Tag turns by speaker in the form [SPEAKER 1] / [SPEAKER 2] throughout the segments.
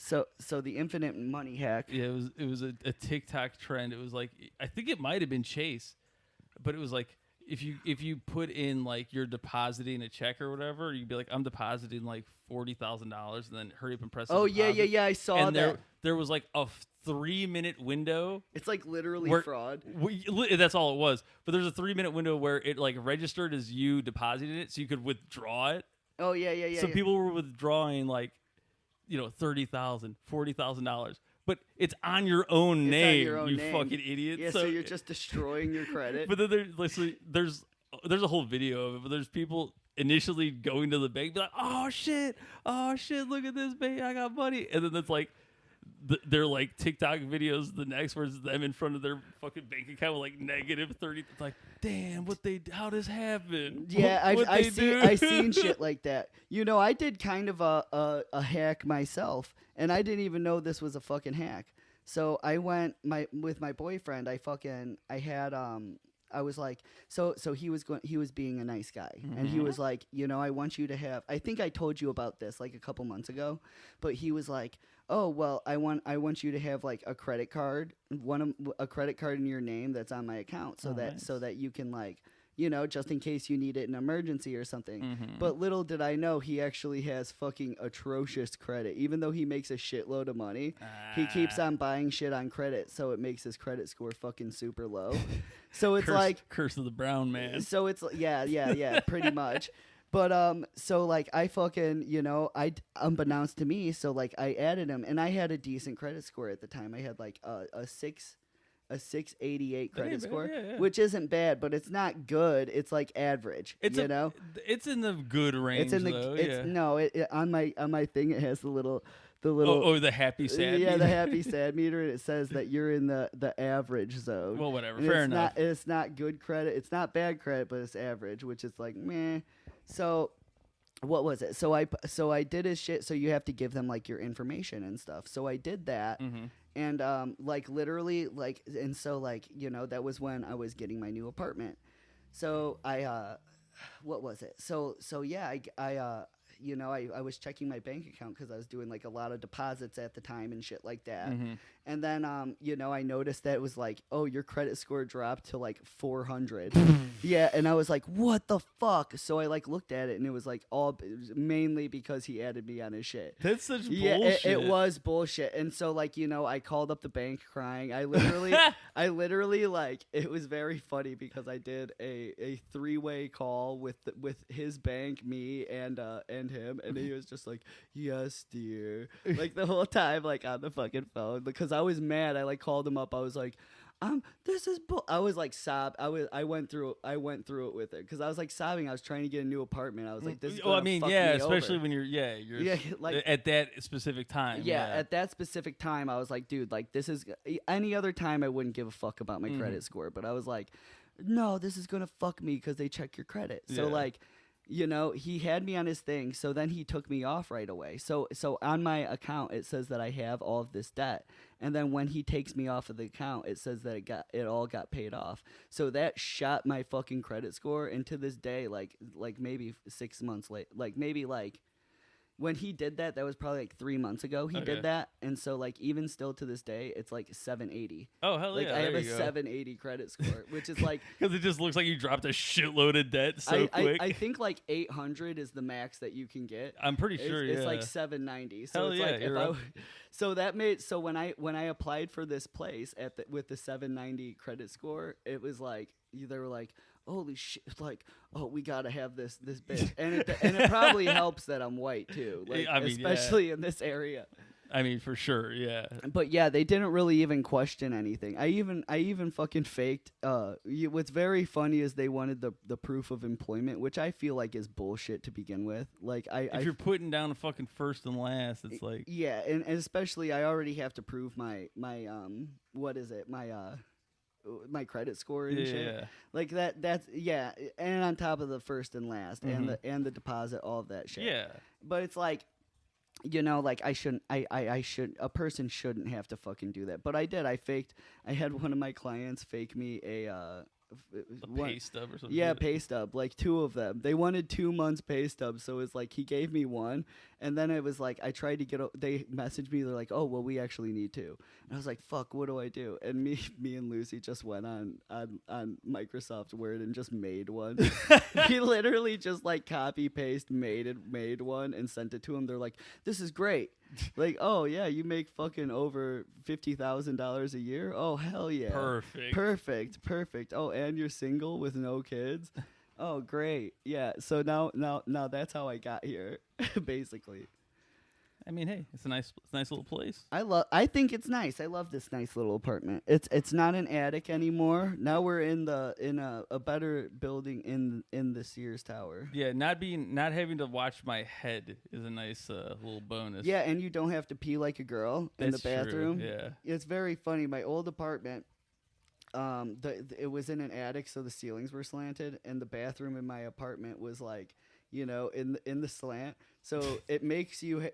[SPEAKER 1] So the infinite money hack.
[SPEAKER 2] Yeah, it was a TikTok trend. It was like, I think it might have been Chase, but it was like if you put in like you're depositing a check or whatever, you'd be like, I'm depositing like $40,000, and then hurry up and press.
[SPEAKER 1] Oh
[SPEAKER 2] the deposit.
[SPEAKER 1] yeah. I saw
[SPEAKER 2] and
[SPEAKER 1] that.
[SPEAKER 2] There was like a 3-minute window.
[SPEAKER 1] It's like literally
[SPEAKER 2] where,
[SPEAKER 1] fraud.
[SPEAKER 2] That's all it was. But there's a 3-minute window where it like registered as you depositing it, so you could withdraw it.
[SPEAKER 1] Oh yeah.
[SPEAKER 2] So people were withdrawing like, $30,000, $40,000, but it's on your own name. You fucking idiot.
[SPEAKER 1] Yeah, so you're just destroying your credit.
[SPEAKER 2] But then there's a whole video of it. But there's people initially going to the bank, be like, oh shit, look at this bank, I got money, and then it's like. They're like TikTok videos. The next where it's them in front of their fucking bank account with like -30. It's like, damn, how this happened?
[SPEAKER 1] Yeah, I seen shit like that. I did kind of a hack myself, and I didn't even know this was a fucking hack. So I went with my boyfriend. I was like, so he was being a nice guy, and he was like, I want you to have. I think I told you about this like a couple months ago, but he was like, oh well, I want you to have like a credit card, a credit card in your name that's on my account, so that you can like. Just in case you need it in emergency or something.
[SPEAKER 2] Mm-hmm.
[SPEAKER 1] But little did I know he actually has fucking atrocious credit. Even though he makes a shitload of money, he keeps on buying shit on credit, so it makes his credit score fucking super low. So it's
[SPEAKER 2] curse of the brown man.
[SPEAKER 1] So it's yeah, pretty much. But so like I fucking I unbeknownst to me, so like I added him, and I had a decent credit score at the time. I had like a 688 credit score, which isn't bad, but it's not good. It's like average.
[SPEAKER 2] It's in the good range.
[SPEAKER 1] It's in the
[SPEAKER 2] though,
[SPEAKER 1] no. On my thing, it has the little.
[SPEAKER 2] The happy sad.
[SPEAKER 1] Yeah, the happy sad meter, and it says that you're in the average zone.
[SPEAKER 2] Well, whatever.
[SPEAKER 1] And
[SPEAKER 2] Fair enough.
[SPEAKER 1] It's not good credit. It's not bad credit, but it's average, which is like meh. So. What was it? So I did his shit. So you have to give them like your information and stuff. So I did that, and like literally like, and so like that was when I was getting my new apartment. So I what was it? So yeah, I was checking my bank account because I was doing like a lot of deposits at the time and shit like that. And then I noticed that it was like, oh, your credit score dropped to like 400. Yeah, and I was like, what the fuck? So I like looked at it, and it was like mainly because he added me on his shit.
[SPEAKER 2] That's such bullshit.
[SPEAKER 1] Yeah, it was bullshit. And so like I called up the bank crying. I literally like, it was very funny because I did a 3-way call with his bank, me, and him, and he was just like, yes dear, like the whole time, like on the fucking phone, because I was mad. I like called him up. I was like, this is I was like I went through it with it because I was like sobbing. I was trying to get a new apartment. I was like, this is fuck me
[SPEAKER 2] especially
[SPEAKER 1] over.
[SPEAKER 2] when you're like at that specific time.
[SPEAKER 1] At that specific time, I was like, dude, like this is any other time I wouldn't give a fuck about my credit score, but I was like, no, this is gonna fuck me because they check your credit. So like, he had me on his thing, so then he took me off right away. So on my account, it says that I have all of this debt, and then when he takes me off of the account, it says that it all got paid off. So that shot my fucking credit score, and to this day, like maybe 6 months late, like maybe like. When he did that was probably like 3 months ago. He did that, and so like even still to this day, it's like 780.
[SPEAKER 2] Oh hell
[SPEAKER 1] like,
[SPEAKER 2] yeah!
[SPEAKER 1] I have a 780 credit score, which is like
[SPEAKER 2] because it just looks like you dropped a shitload of debt so quick.
[SPEAKER 1] I think like 800 is the max that you can get.
[SPEAKER 2] I'm pretty sure.
[SPEAKER 1] It's like 790. So
[SPEAKER 2] hell
[SPEAKER 1] it's
[SPEAKER 2] yeah!
[SPEAKER 1] Like so when I applied for this place with the 790 credit score, it was like they were like, holy shit, like, oh, we gotta have this bitch, and it probably helps that I'm white too, like, especially in this area.
[SPEAKER 2] I mean, for sure, yeah.
[SPEAKER 1] But yeah, they didn't really even question anything. I even fucking faked. What's very funny is they wanted the proof of employment, which I feel like is bullshit to begin with. Like
[SPEAKER 2] if you're putting down a fucking first and last, it's like
[SPEAKER 1] and especially I already have to prove my what is it my credit score and shit. Like that's and on top of the first and last and the deposit, all of that shit.
[SPEAKER 2] Yeah.
[SPEAKER 1] But it's like, like I shouldn't a person shouldn't have to fucking do that. But I did. I had one of my clients fake me
[SPEAKER 2] pay stub or something.
[SPEAKER 1] Yeah, pay stub, like 2 of them. They wanted 2 months pay stub, so it's like he gave me 1, and then it was like I tried to get. They messaged me. They're like, "Oh, well, we actually need 2," and I was like, "Fuck, what do I do?" And me and Lucy just went on Microsoft Word and just made one. He literally just like copy paste made one and sent it to him. They're like, "This is great." Like, oh yeah, you make fucking over $50,000 a year. Oh hell yeah, perfect. Oh, and you're single with no kids. Oh great, yeah. So now that's how I got here, basically.
[SPEAKER 2] I mean, hey, it's a nice little place.
[SPEAKER 1] I think it's nice. I love this nice little apartment. It's not an attic anymore. Now we're in a better building in the Sears Tower.
[SPEAKER 2] Yeah, not having to watch my head is a nice little bonus.
[SPEAKER 1] Yeah, and you don't have to pee like a girl in the bathroom.
[SPEAKER 2] True, yeah.
[SPEAKER 1] It's very funny. My old apartment, it was in an attic, so the ceilings were slanted, and the bathroom in my apartment was like, in the slant. So it makes you,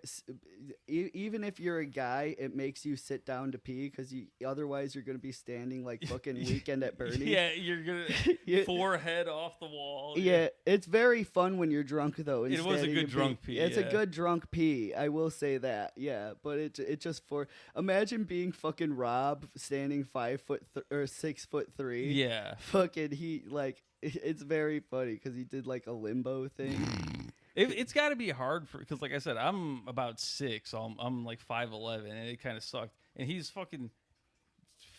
[SPEAKER 1] even if you're a guy, it makes you sit down to pee because otherwise you're going to be standing like fucking Weekend at Bernie's.
[SPEAKER 2] Yeah, you're going to forehead off the wall.
[SPEAKER 1] Yeah, it's very fun when you're drunk, though.
[SPEAKER 2] It was a good drunk pee.
[SPEAKER 1] It's a good drunk pee. I will say that. Yeah, but it just imagine being fucking Rob standing 6'3".
[SPEAKER 2] Yeah.
[SPEAKER 1] Fucking it's very funny because he did like a limbo thing.
[SPEAKER 2] It's got to be hard because, like I said, I'm about 6, so I'm like 5'11", and it kind of sucked. And he's fucking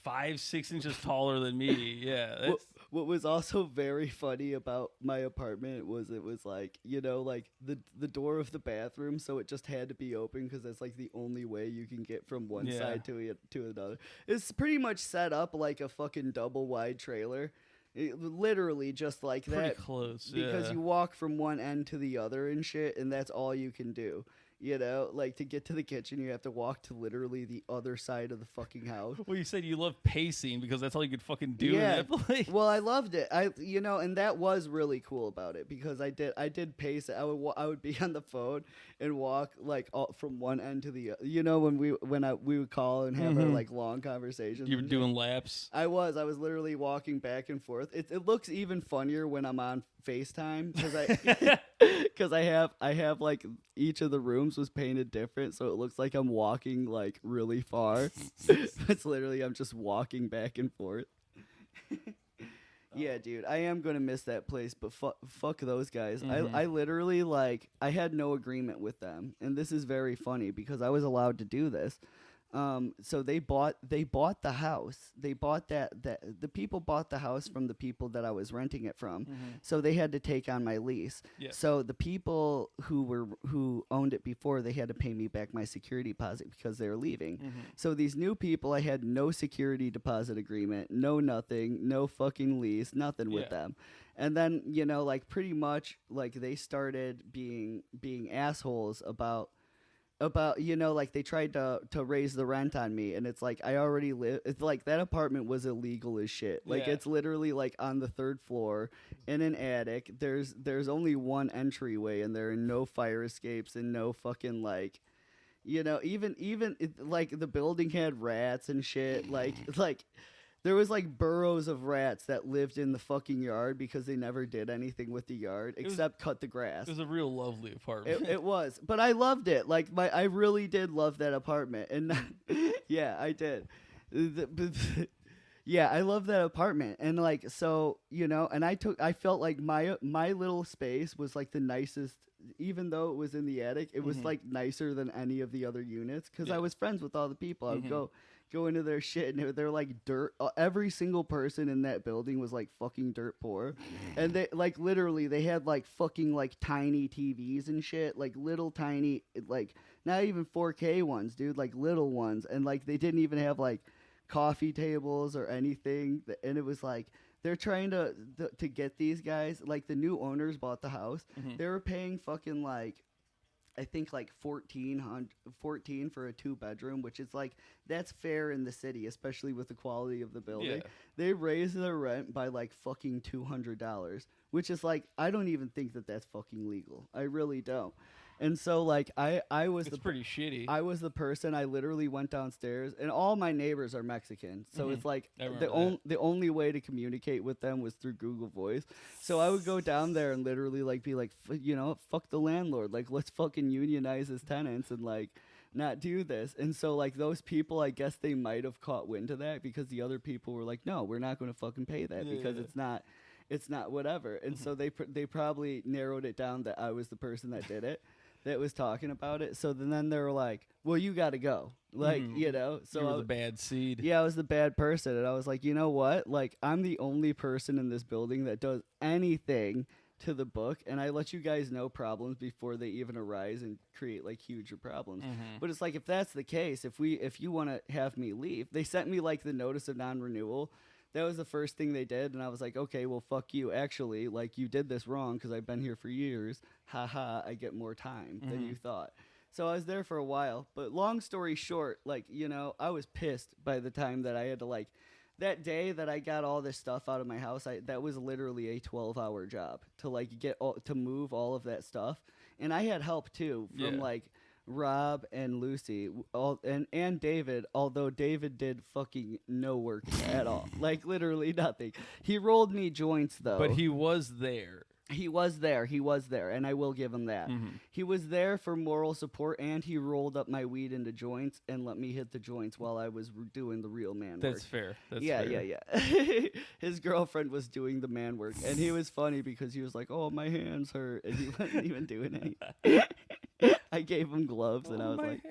[SPEAKER 2] 5-6 inches taller than me. Yeah.
[SPEAKER 1] What was also very funny about my apartment was it was like, like the door of the bathroom, so it just had to be open because that's like the only way you can get from one side to another. It's pretty much set up like a fucking double wide trailer. Literally just like
[SPEAKER 2] Pretty
[SPEAKER 1] that.
[SPEAKER 2] Close,
[SPEAKER 1] because you walk from one end to the other and shit, and that's all you can do. Like to get to the kitchen, you have to walk to literally the other side of the fucking house.
[SPEAKER 2] Well, you said you love pacing because that's all you could fucking do in that place.
[SPEAKER 1] Well, I loved it. And that was really cool about it because I did pace it. I would be on the phone and walk like from one end to the other. When we would call and have our like long conversations.
[SPEAKER 2] You were doing laps.
[SPEAKER 1] I was literally walking back and forth. It looks even funnier when I'm on FaceTime because I have like each of the rooms was painted different, so it looks like I'm walking like really far. It's literally I'm just walking back and forth. Yeah, dude, I am gonna miss that place, but fuck those guys. I literally I had no agreement with them, and this is very funny because I was allowed to do this. So they bought the house. They bought the people bought the house from the people that I was renting it from. So they had to take on my lease.
[SPEAKER 2] Yeah.
[SPEAKER 1] So the people who owned it before, they had to pay me back my security deposit because they were leaving. So these new people, I had no security deposit agreement, no nothing, no fucking lease, nothing with them. And then, like pretty much like they started being assholes about like they tried to raise the rent on me, and it's like I already live. It's like that apartment was illegal as shit. Like it's literally like on the 3rd floor in an attic. There's only one entryway, and there are no fire escapes and no fucking like, even like the building had rats and shit. Like there was like burrows of rats that lived in the fucking yard because they never did anything with the yard except cut the grass.
[SPEAKER 2] It was a real lovely apartment.
[SPEAKER 1] It was, but I loved it. Like I really did love that apartment, and yeah, I did. Yeah, I love that apartment, and like so, and I felt like my little space was like the nicest. Even though it was in the attic, it was like nicer than any of the other units because I was friends with all the people. I would go into their shit, and they're like dirt. Every single person in that building was like fucking dirt poor, and they like literally they had like fucking like tiny TVs and shit, like little tiny, like not even 4K ones, dude, like little ones, and like they didn't even have like coffee tables or anything, and it was like they're trying to get these guys, like the new owners bought the house, they were paying fucking like I think like $14 for a 2-bedroom, which is like that's fair in the city, especially with the quality of the building.
[SPEAKER 2] Yeah.
[SPEAKER 1] They raised their rent by like fucking $200, which is like I don't even think that that's fucking legal. I really don't. And so like I was
[SPEAKER 2] It's pretty shitty.
[SPEAKER 1] I was the person. I literally went downstairs, and all my neighbors are Mexican, so it's like the only way to communicate with them was through Google Voice. So I would go down there and literally like be like, fuck the landlord, like let's fucking unionize his tenants and like not do this. And so like those people, I guess they might have caught wind of that because the other people were like, no, we're not going to fucking pay that because it's not whatever. And so they probably narrowed it down that I was the person that did it. That was talking about it. So then they were like, well, you got to go. Like, so
[SPEAKER 2] you were the bad seed.
[SPEAKER 1] Yeah, I was the bad person. And I was like, you know what? Like, I'm the only person in this building that does anything to the book. And I let you guys know problems before they even arise and create like huger problems. But it's like, if that's the case, if you want to have me leave, they sent me like the notice of non-renewal. That was the first thing they did, and I was like, okay, well, fuck you. Actually, like, you did this wrong because I've been here for years. Ha, I get more time than you thought. So I was there for a while. But long story short, like, I was pissed by the time that I had to, like, that day that I got all this stuff out of my house, that was literally a 12-hour job to, like, to move all of that stuff. And I had help, too, from, like, Rob and Lucy and David, although David did fucking no work at all. Like, literally nothing. He rolled me joints, though.
[SPEAKER 2] But he was there.
[SPEAKER 1] He was there, and I will give him that. He was there for moral support, and he rolled up my weed into joints and let me hit the joints while I was doing the real man work.
[SPEAKER 2] That's fair.
[SPEAKER 1] Yeah. His girlfriend was doing the man work, and he was funny because he was like, oh, my hands hurt, and he wasn't even doing anything. I gave him gloves, and I was like,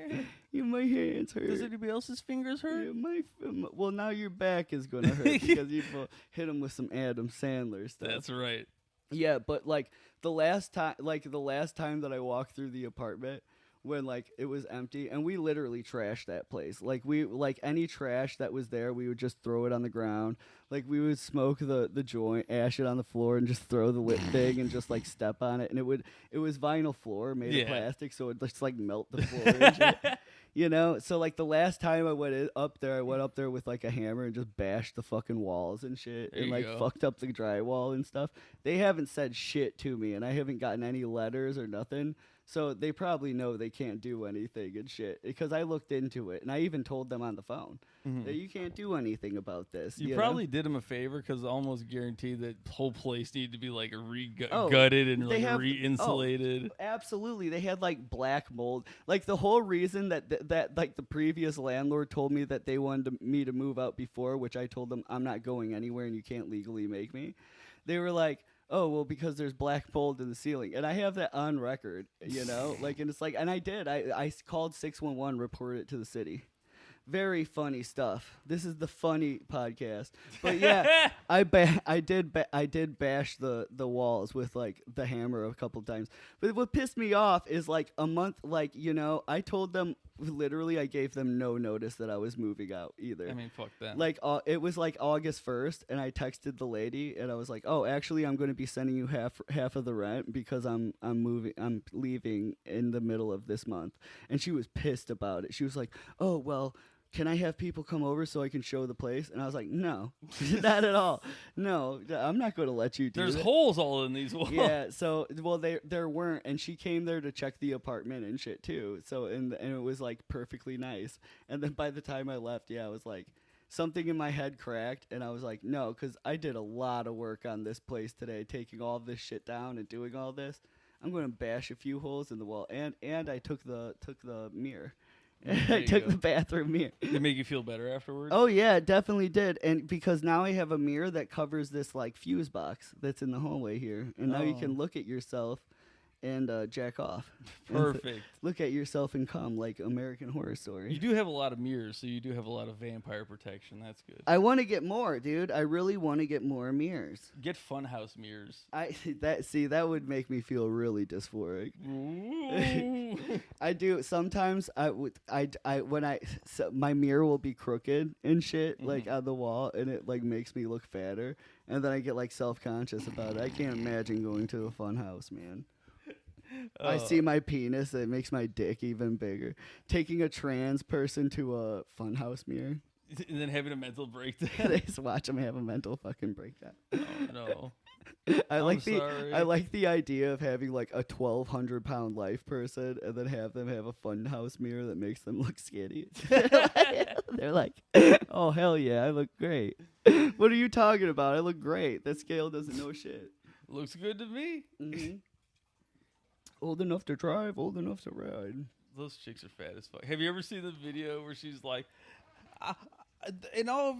[SPEAKER 1] my hands hurt.
[SPEAKER 2] Does anybody else's fingers hurt?
[SPEAKER 1] Yeah, well, now your back is going to hurt because you hit him with some Adam Sandler stuff.
[SPEAKER 2] That's right.
[SPEAKER 1] Yeah, but like the last time that I walked through the apartment when like it was empty, and we literally trashed that place. Like any trash that was there, we would just throw it on the ground. Like we would smoke the joint, ash it on the floor, and just throw the lit thing and just like step on it. And it was vinyl floor made of plastic, so it just like melt the floor and shit. So like the last time I went up there with like a hammer and just bashed the fucking walls and shit and like fucked up the drywall and stuff. They haven't said shit to me, and I haven't gotten any letters or nothing. So they probably know they can't do anything and shit because I looked into it, and I even told them on the phone that you can't do anything about this.
[SPEAKER 2] You probably did them a favor because I almost guaranteed that whole place needed to be like gutted and like re-insulated.
[SPEAKER 1] Absolutely. They had like black mold. Like the whole reason that like the previous landlord told me that they wanted me to move out before, which I told them I'm not going anywhere and you can't legally make me. They were like, oh, well, because there's black mold in the ceiling. And I have that on record, like, and it's like, and I did. I called 611, reported it to the city. Very funny stuff. This is the funny podcast. But yeah, I did bash the walls with like the hammer a couple times. But what pissed me off is like a month, like, I told them literally I gave them no notice that I was moving out either.
[SPEAKER 2] I mean, fuck that.
[SPEAKER 1] Like it was like August 1st, and I texted the lady and I was like, "Oh, actually I'm going to be sending you half of the rent because I'm leaving in the middle of this month." And she was pissed about it. She was like, "Oh, well, can I have people come over so I can show the place?" And I was like, no, not at all. No, I'm not going to let you do
[SPEAKER 2] There's
[SPEAKER 1] that.
[SPEAKER 2] holes all in these walls.
[SPEAKER 1] Yeah, so, well, there weren't, and she came there to check the apartment and shit, too. So, and it was, like, perfectly nice. And then by the time I left, I was like, something in my head cracked, and I was like, no, because I did a lot of work on this place today, taking all this shit down and doing all this. I'm going to bash a few holes in the wall, and I took the mirror. I took the bathroom mirror.
[SPEAKER 2] Did it make you feel better afterwards?
[SPEAKER 1] Oh, yeah, it definitely did. And because now I have a mirror that covers this, like, fuse box that's in the hallway here. And now you can look at yourself and jack off.
[SPEAKER 2] Perfect.
[SPEAKER 1] Look at yourself and come, like American Horror Story.
[SPEAKER 2] You do have a lot of mirrors, so you do have a lot of vampire protection. That's good.
[SPEAKER 1] I want to get more, dude. I really want to get more mirrors.
[SPEAKER 2] Get funhouse mirrors.
[SPEAKER 1] That would make me feel really dysphoric. I do sometimes. My mirror will be crooked and shit, like on the wall, and it like makes me look fatter, and then I get like self-conscious about it. I can't imagine going to a funhouse, man. I see my penis. It makes my dick even bigger. Taking a trans person to a funhouse mirror.
[SPEAKER 2] And then having a mental breakdown.
[SPEAKER 1] They just watch them have a mental fucking breakdown.
[SPEAKER 2] Oh, no.
[SPEAKER 1] I like
[SPEAKER 2] sorry.
[SPEAKER 1] I like the idea of having like a 1,200-pound life person and then have them have a funhouse mirror that makes them look skinny. They're like, oh hell yeah, I look great. What are you talking about? I look great. That scale doesn't know shit.
[SPEAKER 2] Looks good to me.
[SPEAKER 1] Mm-hmm. Old enough to drive, old enough to ride.
[SPEAKER 2] Those chicks are fat as fuck. Have you ever seen the video where she's like,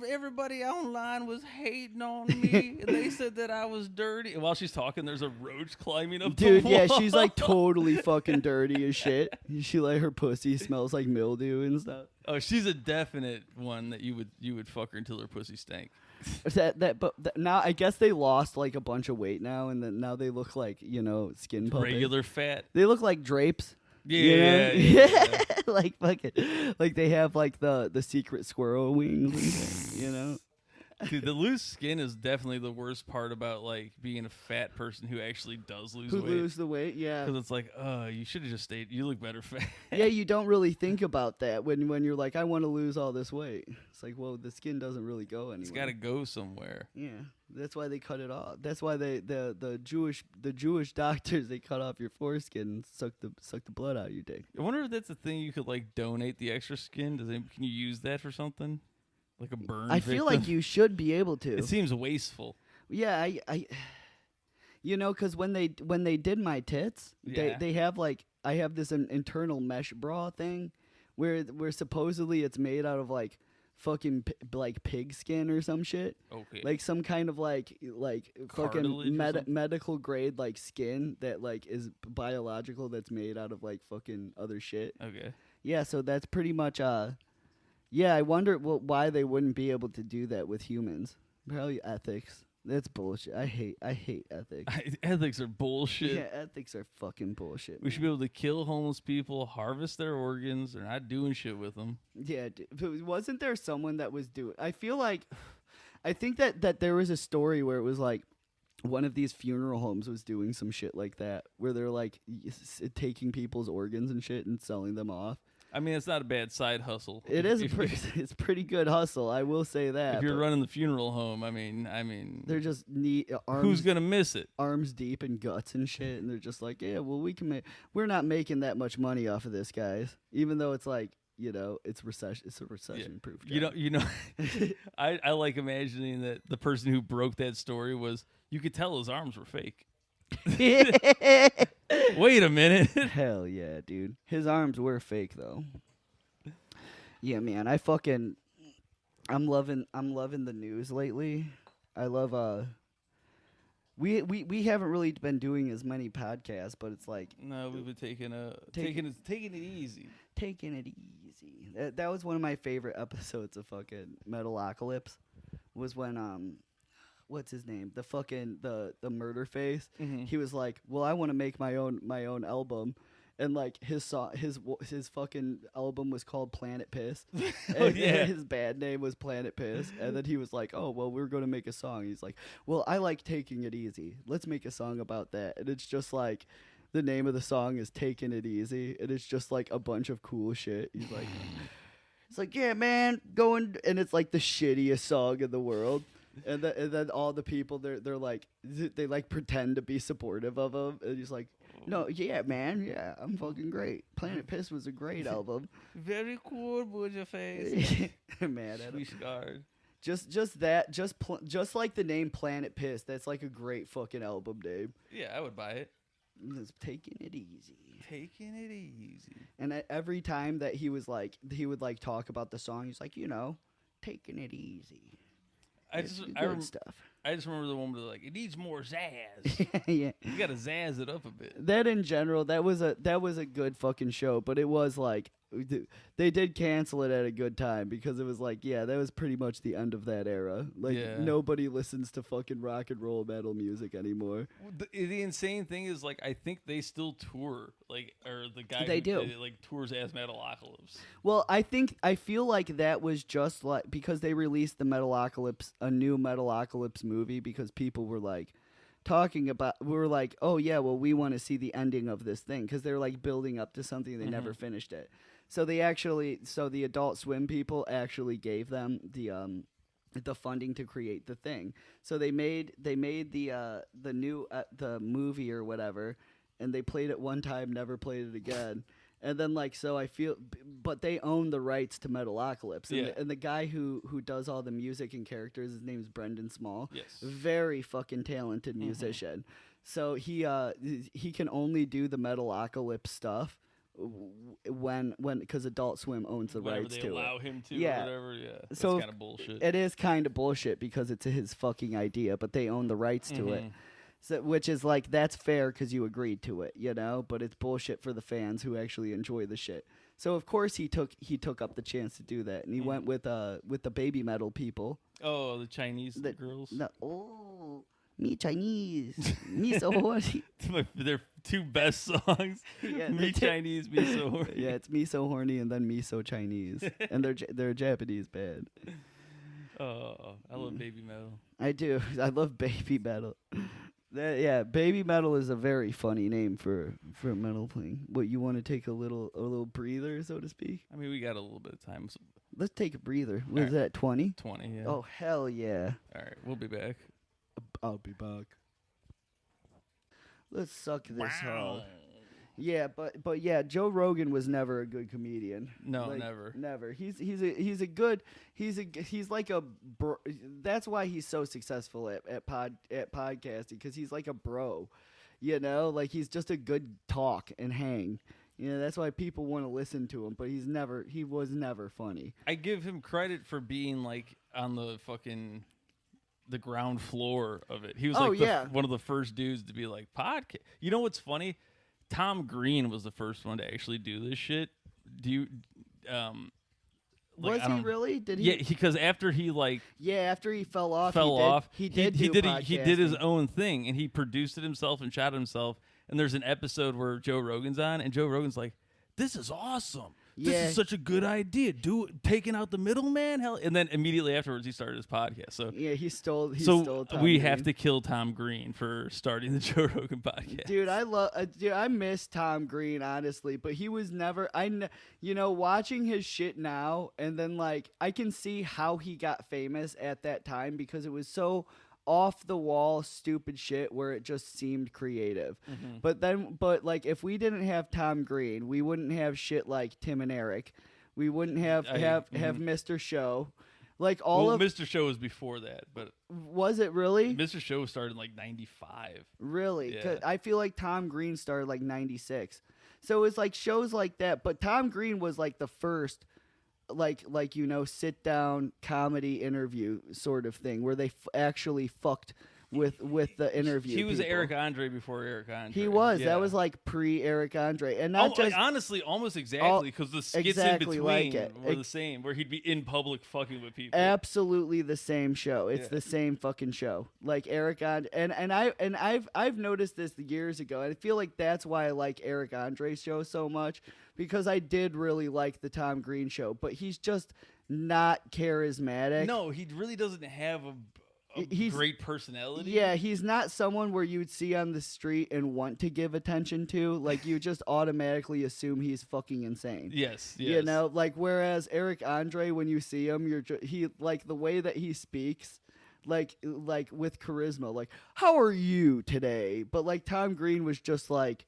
[SPEAKER 2] everybody online was hating on me, and they said that I was dirty. And while she's talking, there's a roach climbing up.
[SPEAKER 1] Dude,
[SPEAKER 2] the wall.
[SPEAKER 1] yeah, she's like totally fucking dirty as shit. She like her pussy smells like mildew and stuff.
[SPEAKER 2] Oh, she's a definite one that you would fuck her until her pussy stank.
[SPEAKER 1] But now I guess they lost like a bunch of weight now, and then now they look like skin puppets.
[SPEAKER 2] Regular fat.
[SPEAKER 1] They look like drapes.
[SPEAKER 2] Yeah.
[SPEAKER 1] Like fucking, like they have like the secret squirrel wings,
[SPEAKER 2] Dude, the loose skin is definitely the worst part about like being a fat person who actually does lose weight.
[SPEAKER 1] Lose the weight, yeah.
[SPEAKER 2] Because it's like, you should have just stayed. You look better fat.
[SPEAKER 1] Yeah, you don't really think about that when you're like, I want to lose all this weight. It's like, well, the skin doesn't really go anywhere.
[SPEAKER 2] It's got to go somewhere.
[SPEAKER 1] Yeah, that's why they cut it off. That's why the Jewish doctors, they cut off your foreskin and suck the blood out of your dick.
[SPEAKER 2] I wonder if that's a thing you could like donate the extra skin. Can you use that for something? Like a burn.
[SPEAKER 1] I feel like you should be able to.
[SPEAKER 2] It seems wasteful.
[SPEAKER 1] Yeah, I because when they did my tits, they have like, I have this internal mesh bra thing where supposedly it's made out of like fucking like pig skin or some shit.
[SPEAKER 2] Okay.
[SPEAKER 1] Like some kind of like
[SPEAKER 2] Cartilage
[SPEAKER 1] fucking medical grade like skin that like is biological, that's made out of like fucking other shit.
[SPEAKER 2] Okay.
[SPEAKER 1] Yeah, so that's pretty much yeah, I wonder why they wouldn't be able to do that with humans. Probably ethics. That's bullshit. I hate ethics.
[SPEAKER 2] Ethics are bullshit.
[SPEAKER 1] Yeah, ethics are fucking bullshit.
[SPEAKER 2] We should be able to kill homeless people, harvest their organs. They're not doing shit with them.
[SPEAKER 1] Yeah, but wasn't there someone that was doing? I think that there was a story where it was like one of these funeral homes was doing some shit like that, where they're like taking people's organs and shit and selling them off.
[SPEAKER 2] I mean, it's not a bad side hustle.
[SPEAKER 1] It is it's pretty good hustle, I will say that.
[SPEAKER 2] If you're running the funeral home, I mean,
[SPEAKER 1] they're just neat arms.
[SPEAKER 2] Who's gonna miss it?
[SPEAKER 1] Arms deep in guts and shit, and they're just like, yeah, well, we're not making that much money off of this, guys. Even though it's like, it's a recession proof.
[SPEAKER 2] I like imagining that the person who broke that story was, you could tell his arms were fake. Wait a minute.
[SPEAKER 1] Hell yeah, dude. His arms were fake though. Yeah, man. I'm loving the news lately. I love we haven't really been doing as many podcasts, but it's like,
[SPEAKER 2] no, we've been taking it easy.
[SPEAKER 1] Taking it easy. That was one of my favorite episodes of fucking Metalocalypse, was when what's his name? The fucking the murder face.
[SPEAKER 2] Mm-hmm.
[SPEAKER 1] He was like, "Well, I want to make my own album." And like his fucking album was called Planet Piss. And his band name was Planet Piss. And then he was like, "Oh, well, we're going to make a song." He's like, "Well, I like taking it easy. Let's make a song about that." And it's just like, the name of the song is Taking It Easy, and it's just like a bunch of cool shit. He's like, it's like, yeah, man, going, and it's like the shittiest song in the world. And then all the people, they're like, they like pretend to be supportive of him, and he's like, no, yeah, man, yeah, I'm fucking great. Planet Piss was a great album.
[SPEAKER 2] Very cool, Bujaface.
[SPEAKER 1] Man,
[SPEAKER 2] Sweet
[SPEAKER 1] just like the name Planet Piss, that's like a great fucking album name.
[SPEAKER 2] Yeah, I would buy it.
[SPEAKER 1] It's Taking It Easy.
[SPEAKER 2] Taking it easy.
[SPEAKER 1] And every time that he would like talk about the song, he's like, taking it easy.
[SPEAKER 2] I just remember the one where like, it needs more zazz.
[SPEAKER 1] Yeah,
[SPEAKER 2] you gotta zazz it up a bit.
[SPEAKER 1] That in general, that was a good fucking show, but it was like, they did cancel it at a good time, because it was like, yeah, that was pretty much the end of that era. Like, nobody listens to fucking rock and roll metal music anymore.
[SPEAKER 2] The insane thing is, like, I think they still tour, like, or the guy
[SPEAKER 1] they do.
[SPEAKER 2] Like, tours as Metalocalypse.
[SPEAKER 1] Well, I feel like that was just like, because they released a new Metalocalypse movie, because people were like we're like, oh yeah, well, we want to see the ending of this thing, because they're like building up to something, they never finished it. So the Adult Swim people actually gave them the funding to create the thing. So they made the new the movie or whatever, and they played it one time, never played it again. And then like so I feel, but they own the rights to Metalocalypse, and, and the guy who does all the music and characters, his name's Brendan Small.
[SPEAKER 2] Yes,
[SPEAKER 1] very fucking talented musician. So he can only do the Metalocalypse stuff when because Adult Swim owns the
[SPEAKER 2] Whenever
[SPEAKER 1] rights
[SPEAKER 2] they
[SPEAKER 1] to
[SPEAKER 2] allow
[SPEAKER 1] it.
[SPEAKER 2] him to,
[SPEAKER 1] Yeah.
[SPEAKER 2] or whatever. Yeah, that's
[SPEAKER 1] So
[SPEAKER 2] kind of bullshit.
[SPEAKER 1] It is kind of bullshit because it's his fucking idea, but they own the rights to it. So, which is like, that's fair because you agreed to it, you know. But it's bullshit for the fans who actually enjoy the shit. So of course he took up the chance to do that, and he went with the baby metal people.
[SPEAKER 2] Oh, the Chinese girls.
[SPEAKER 1] Me Chinese, me so horny.
[SPEAKER 2] Their two best songs.
[SPEAKER 1] Yeah,
[SPEAKER 2] me Chinese, me so horny.
[SPEAKER 1] Yeah, it's me so horny and then me so Chinese, and they're Japanese band.
[SPEAKER 2] Oh, I love baby metal.
[SPEAKER 1] I do. I love baby metal. Baby metal is a very funny name for a metal thing. What, you want to take a little breather, so to speak?
[SPEAKER 2] I mean, we got a little bit of time. So
[SPEAKER 1] Let's take a breather. What is that, 20?
[SPEAKER 2] 20, yeah.
[SPEAKER 1] Oh, hell yeah.
[SPEAKER 2] All right, we'll be back.
[SPEAKER 1] I'll be back. Let's suck this hard. Yeah, but yeah, Joe Rogan was never a good comedian.
[SPEAKER 2] No,
[SPEAKER 1] like,
[SPEAKER 2] never.
[SPEAKER 1] Never. He's like a that's why he's so successful at podcasting, because he's like a bro, you know, like he's just a good talk and hang. You know, that's why people want to listen to him, but he was never funny.
[SPEAKER 2] I give him credit for being like on the ground floor of it. He was one of the first dudes to be like, podcast. You know what's funny? Tom Green was the first one to actually do this shit. Do you
[SPEAKER 1] was he really? Did he?
[SPEAKER 2] Yeah, because after he
[SPEAKER 1] after he fell off, he did
[SPEAKER 2] his own thing, and he produced it himself and shot himself. And there's an episode where Joe Rogan's on, and Joe Rogan's like, "This is awesome. This is such a good idea. Taking out the middleman, hell." And then immediately afterwards, he started his podcast. So
[SPEAKER 1] yeah, he stole Tom
[SPEAKER 2] we
[SPEAKER 1] Green.
[SPEAKER 2] have to kill Tom Green for starting the Joe Rogan podcast.
[SPEAKER 1] Dude, I miss Tom Green, honestly, but he was never. Watching his shit now, and then like I can see how he got famous at that time, because it was so off the wall stupid shit where it just seemed creative. But like if we didn't have Tom Green, we wouldn't have shit like Tim and Eric. We wouldn't have Mr. Show. Like
[SPEAKER 2] Mr. Show was before that, but
[SPEAKER 1] was it really?
[SPEAKER 2] Mr. Show started in like 95.
[SPEAKER 1] Really?
[SPEAKER 2] Yeah.
[SPEAKER 1] 'Cause I feel like Tom Green started like 96. So it's like shows like that, but Tom Green was like the first sit down comedy interview sort of thing where they actually fucked with the interview.
[SPEAKER 2] He was
[SPEAKER 1] people.
[SPEAKER 2] Eric Andre before Eric Andre.
[SPEAKER 1] He was. Yeah. That was like pre Eric Andre, and not just
[SPEAKER 2] honestly, almost exactly, because the skits
[SPEAKER 1] exactly
[SPEAKER 2] in
[SPEAKER 1] like
[SPEAKER 2] between were the same, where he'd be in public fucking with people.
[SPEAKER 1] Absolutely the same show. It's the same fucking show. Like Eric Andre, and I've noticed this years ago. I feel like that's why I like Eric Andre's show so much, because I did really like the Tom Green show, but he's just not charismatic.
[SPEAKER 2] No, he really doesn't have a great personality.
[SPEAKER 1] Yeah, he's not someone where you would see on the street and want to give attention to. Like, you just automatically assume he's fucking insane.
[SPEAKER 2] Yes.
[SPEAKER 1] You know, like, whereas Eric Andre, when you see him, he like the way that he speaks, like with charisma, like, how are you today? But like Tom Green was just like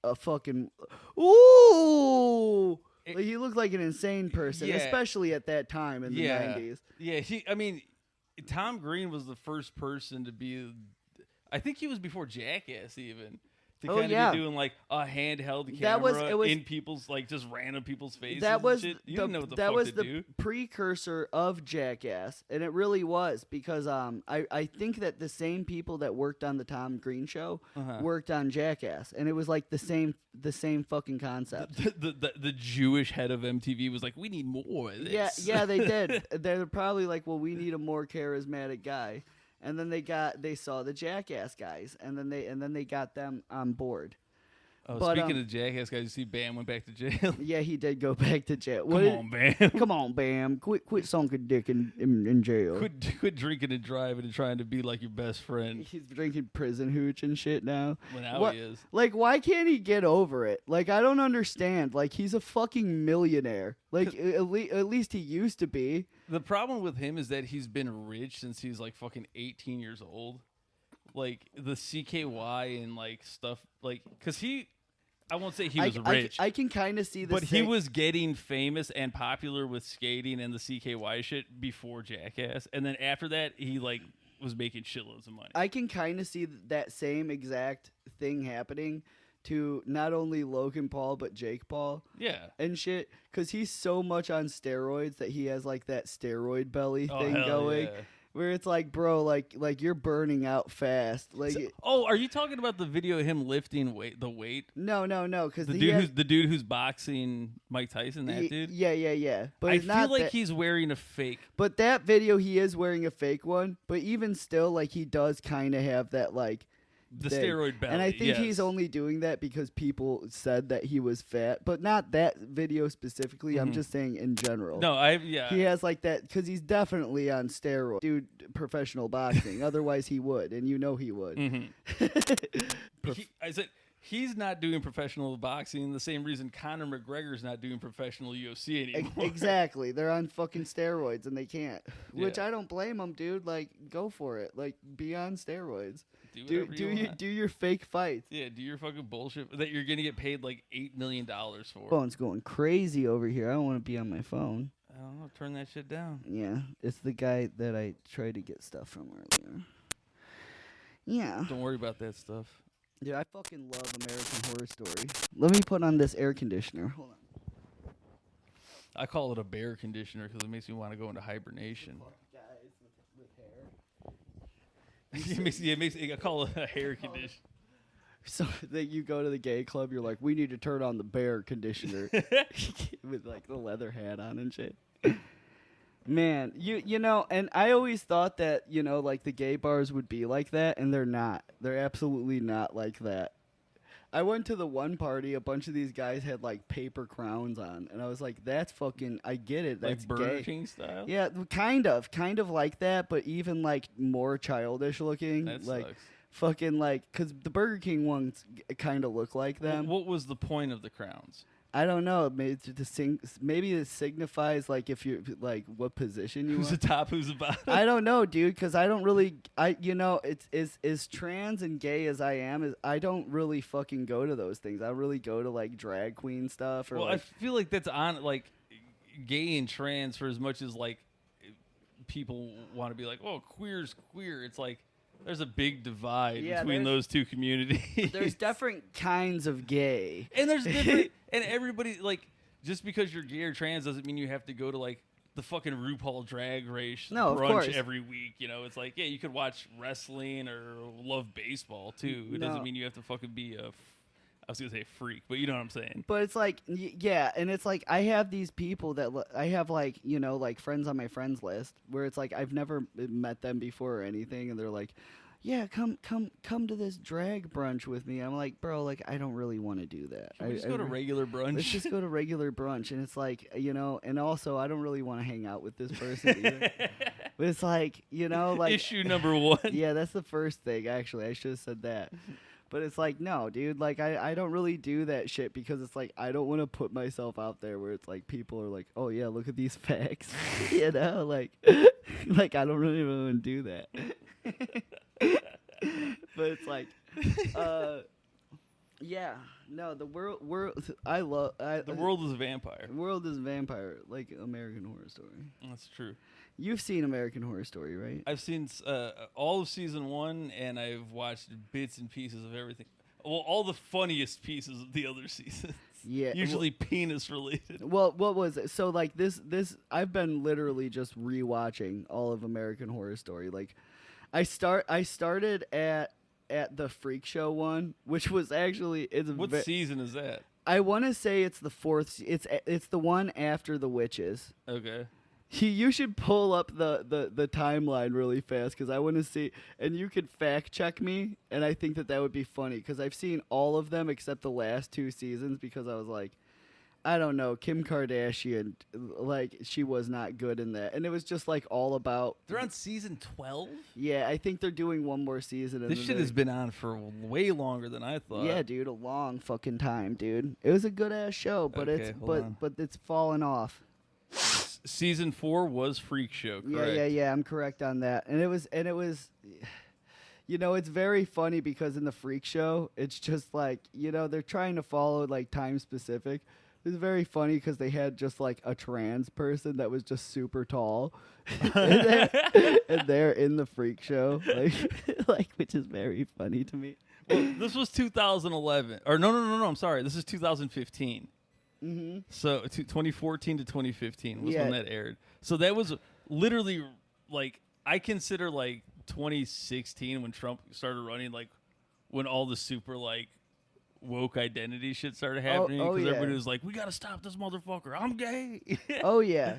[SPEAKER 1] a fucking ooh. Like, he looked like an insane person, especially at that time in the 90s.
[SPEAKER 2] Yeah, Tom Green was the first person to be. I think he was before Jackass even. To kind of be doing like a handheld camera in people's, like, just random people's faces.
[SPEAKER 1] That was
[SPEAKER 2] and shit. You didn't know what the fuck
[SPEAKER 1] that was
[SPEAKER 2] to
[SPEAKER 1] the
[SPEAKER 2] do.
[SPEAKER 1] precursor of Jackass, and it really was, because I think that the same people that worked on the Tom Green show worked on Jackass, and it was like the same fucking concept.
[SPEAKER 2] The Jewish head of MTV was like, we need more of this.
[SPEAKER 1] Yeah, they did. They're probably like, well, we need a more charismatic guy. And then they saw the Jackass guys, and then they got them on board.
[SPEAKER 2] Oh,
[SPEAKER 1] But,
[SPEAKER 2] speaking of Jackass guys, you see Bam went back to jail.
[SPEAKER 1] Yeah, he did go back to jail.
[SPEAKER 2] Come on, Bam.
[SPEAKER 1] Come on, Bam. Quit sunken dick in jail.
[SPEAKER 2] Quit drinking and driving and trying to be like your best friend.
[SPEAKER 1] He's drinking prison hooch and shit now.
[SPEAKER 2] Well, now he is.
[SPEAKER 1] Like, why can't he get over it? Like, I don't understand. Like, he's a fucking millionaire. Like, at least he used to be.
[SPEAKER 2] The problem with him is that he's been rich since he's like fucking 18 years old. Like the CKY and like stuff, like because I won't say he was rich.
[SPEAKER 1] I can kind of see this.
[SPEAKER 2] But he was getting famous and popular with skating and the CKY shit before Jackass, and then after that he like was making shitloads of money.
[SPEAKER 1] I can kind of see that same exact thing happening to not only Logan Paul but Jake Paul.
[SPEAKER 2] Yeah.
[SPEAKER 1] And shit, because he's so much on steroids that he has like that steroid belly thing
[SPEAKER 2] hell
[SPEAKER 1] going.
[SPEAKER 2] Yeah.
[SPEAKER 1] Where it's like, bro, like you're burning out fast. Like,
[SPEAKER 2] are you talking about the video of him lifting the weight?
[SPEAKER 1] No, because
[SPEAKER 2] the dude who's boxing Mike Tyson, that dude.
[SPEAKER 1] Yeah. But
[SPEAKER 2] I feel like he's wearing a fake.
[SPEAKER 1] But that video, he is wearing a fake one. But even still, like he does kind of have that like.
[SPEAKER 2] The steroid belly.
[SPEAKER 1] And I think he's only doing that because people said that he was fat, but not that video specifically. I'm just saying in general.
[SPEAKER 2] No,
[SPEAKER 1] He has like that because he's definitely on steroids. Dude, professional boxing. Otherwise, he would, and you know he would.
[SPEAKER 2] I said he's not doing professional boxing the same reason Conor McGregor's not doing professional UFC anymore.
[SPEAKER 1] Exactly. They're on fucking steroids and they can't. Which I don't blame them, dude. Like, go for it. Like, be on steroids. Do your fake fights.
[SPEAKER 2] Yeah, do your fucking bullshit that you're gonna get paid like $8 million for.
[SPEAKER 1] Phone's going crazy over here. I don't want to be on my phone.
[SPEAKER 2] I don't know. Turn that shit down.
[SPEAKER 1] Yeah, it's the guy that I tried to get stuff from earlier. Yeah.
[SPEAKER 2] Don't worry about that stuff.
[SPEAKER 1] Dude, I fucking love American Horror Story. Let me put on this air conditioner. Hold on.
[SPEAKER 2] I call it a bear conditioner because it makes me want to go into hibernation.
[SPEAKER 1] Guys with hair.
[SPEAKER 2] I call it a hair conditioner.
[SPEAKER 1] So that you go to the gay club, you're like, we need to turn on the bear conditioner with like the leather hat on and shit. Man, you know, and I always thought that, you know, like the gay bars would be like that, and they're not. They're absolutely not like that. I went to the one party, a bunch of these guys had like paper crowns on, and I was like, that's fucking, I get it, that's
[SPEAKER 2] like Burger
[SPEAKER 1] gay.
[SPEAKER 2] King style?
[SPEAKER 1] Yeah, kind of like that, but even like more childish looking.
[SPEAKER 2] That
[SPEAKER 1] like
[SPEAKER 2] sucks.
[SPEAKER 1] fucking like, because the Burger King ones kind of look like them.
[SPEAKER 2] What was the point of the crowns?
[SPEAKER 1] I don't know. Maybe it signifies like if you're like what position you
[SPEAKER 2] Who's
[SPEAKER 1] want.
[SPEAKER 2] the top? Who's the bottom?
[SPEAKER 1] I don't know, dude, because I don't really. It's as trans and gay as I am. I don't really fucking go to those things. I really go to like drag queen stuff. Or
[SPEAKER 2] Well,
[SPEAKER 1] like,
[SPEAKER 2] I feel like that's on like gay and trans for as much as like people want to be like, oh, queer's queer. It's like there's a big divide between those two communities.
[SPEAKER 1] There's different kinds of gay,
[SPEAKER 2] and there's different, and everybody like just because you're gay or trans doesn't mean you have to go to like the fucking RuPaul Drag Race brunch every week. You know, it's like yeah, you could watch wrestling or love baseball too. It doesn't mean you have to fucking be a. I was gonna say freak, but you know what I'm saying.
[SPEAKER 1] But it's like, yeah, and it's like I have these people that I have like, you know, like friends on my friends list where it's like I've never met them before or anything, and they're like, yeah, come to this drag brunch with me. I'm like, bro, like I don't really want to do that.
[SPEAKER 2] Can we just go to regular brunch?
[SPEAKER 1] Let's just go to regular brunch, and it's like, you know, and also I don't really want to hang out with this person either. But it's like, you know, like
[SPEAKER 2] issue number one.
[SPEAKER 1] Yeah, that's the first thing. Actually, I should have said that. But it's like, no, dude, like, I don't really do that shit because it's like, I don't want to put myself out there where it's like, people are like, oh, yeah, look at these facts. You know, like, like, I don't really want to do that. But it's like, yeah, no, the world, I love.
[SPEAKER 2] The world is a vampire.
[SPEAKER 1] The world is a vampire, like American Horror Story.
[SPEAKER 2] That's true.
[SPEAKER 1] You've seen American Horror Story, right?
[SPEAKER 2] I've seen all of season 1, and I've watched bits and pieces of everything. Well, all the funniest pieces of the other seasons.
[SPEAKER 1] Yeah,
[SPEAKER 2] usually penis related.
[SPEAKER 1] Well, what was it? So like this, I've been literally just rewatching all of American Horror Story. Like, I started at the Freak Show one, which was actually
[SPEAKER 2] What season is that?
[SPEAKER 1] I want to say it's the 4th. It's the one after the witches.
[SPEAKER 2] Okay.
[SPEAKER 1] You should pull up the timeline really fast because I want to see, and you could fact check me, and I think that would be funny because I've seen all of them except the last 2 seasons because I was like, I don't know, Kim Kardashian, like she was not good in that, and it was just like all about.
[SPEAKER 2] They're on season 12.
[SPEAKER 1] Yeah, I think they're doing one more season.
[SPEAKER 2] This shit has been on for way longer than I thought.
[SPEAKER 1] Yeah, dude, a long fucking time, dude. It was a good ass show, but
[SPEAKER 2] Okay,
[SPEAKER 1] but it's fallen off.
[SPEAKER 2] Season 4 was Freak Show, correct?
[SPEAKER 1] Yeah. I'm correct on that, and it was. You know, it's very funny because in the Freak Show, it's just like, you know, they're trying to follow like time specific. It was very funny because they had just like a trans person that was just super tall, and they're in the Freak Show, like which is very funny to me.
[SPEAKER 2] Well, this was 2011, or no. I'm sorry. This is 2015.
[SPEAKER 1] Mm-hmm.
[SPEAKER 2] So 2014 to 2015 was when that aired. So that was literally like I consider like 2016 when Trump started running, like when all the super like woke identity shit started happening because everybody was like, we gotta stop this motherfucker, I'm gay.
[SPEAKER 1] Oh yeah.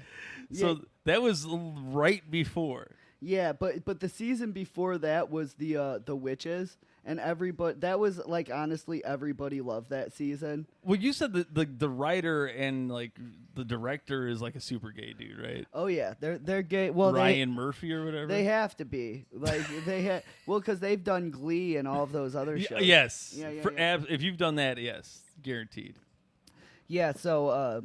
[SPEAKER 2] So that was right before.
[SPEAKER 1] Yeah, but the season before that was the witches, and everybody, that was like, honestly, everybody loved that season.
[SPEAKER 2] Well, you said that the writer and like the director is like a super gay dude, right?
[SPEAKER 1] Oh yeah, they're gay. Well,
[SPEAKER 2] Ryan Murphy or whatever.
[SPEAKER 1] They have to be like because they've done Glee and all of those other shows.
[SPEAKER 2] Yes.
[SPEAKER 1] Yeah.
[SPEAKER 2] If you've done that, yes, guaranteed.
[SPEAKER 1] Yeah. So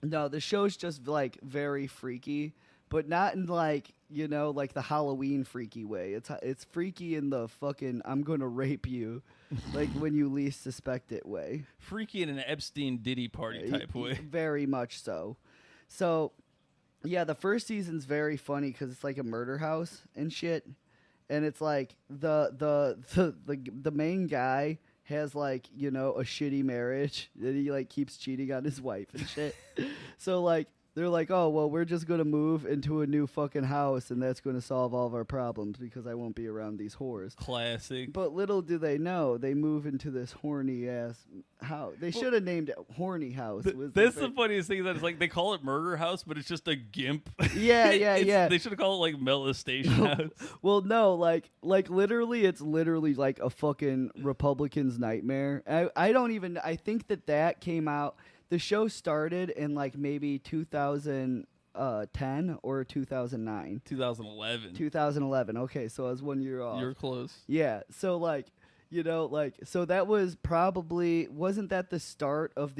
[SPEAKER 1] no, the show's just like very freaky, but not in like, you know, like the Halloween freaky way. It's freaky in the fucking I'm gonna rape you, like when you least suspect it way.
[SPEAKER 2] Freaky in an Epstein Diddy party type way.
[SPEAKER 1] Very much so. So, yeah, the first season's very funny because it's like a murder house and shit, and it's like the main guy has like, you know, a shitty marriage and he like keeps cheating on his wife and shit. So like, they're like, oh, well, we're just going to move into a new fucking house, and that's going to solve all of our problems because I won't be around these whores.
[SPEAKER 2] Classic.
[SPEAKER 1] But little do they know, they move into this horny-ass house. They should have named it Horny House.
[SPEAKER 2] That's the funniest thing. That it's like they call it Murder House, but it's just a gimp.
[SPEAKER 1] Yeah.
[SPEAKER 2] They should have called it like Molestation House.
[SPEAKER 1] Well, no, like literally, it's literally like a fucking Republican's nightmare. I think that came out. The show started in like maybe 2010 or 2009.
[SPEAKER 2] 2011.
[SPEAKER 1] 2011. Okay, so I was 1 year off.
[SPEAKER 2] You're close.
[SPEAKER 1] Yeah. So like, you know, like, so that was probably, wasn't that the start of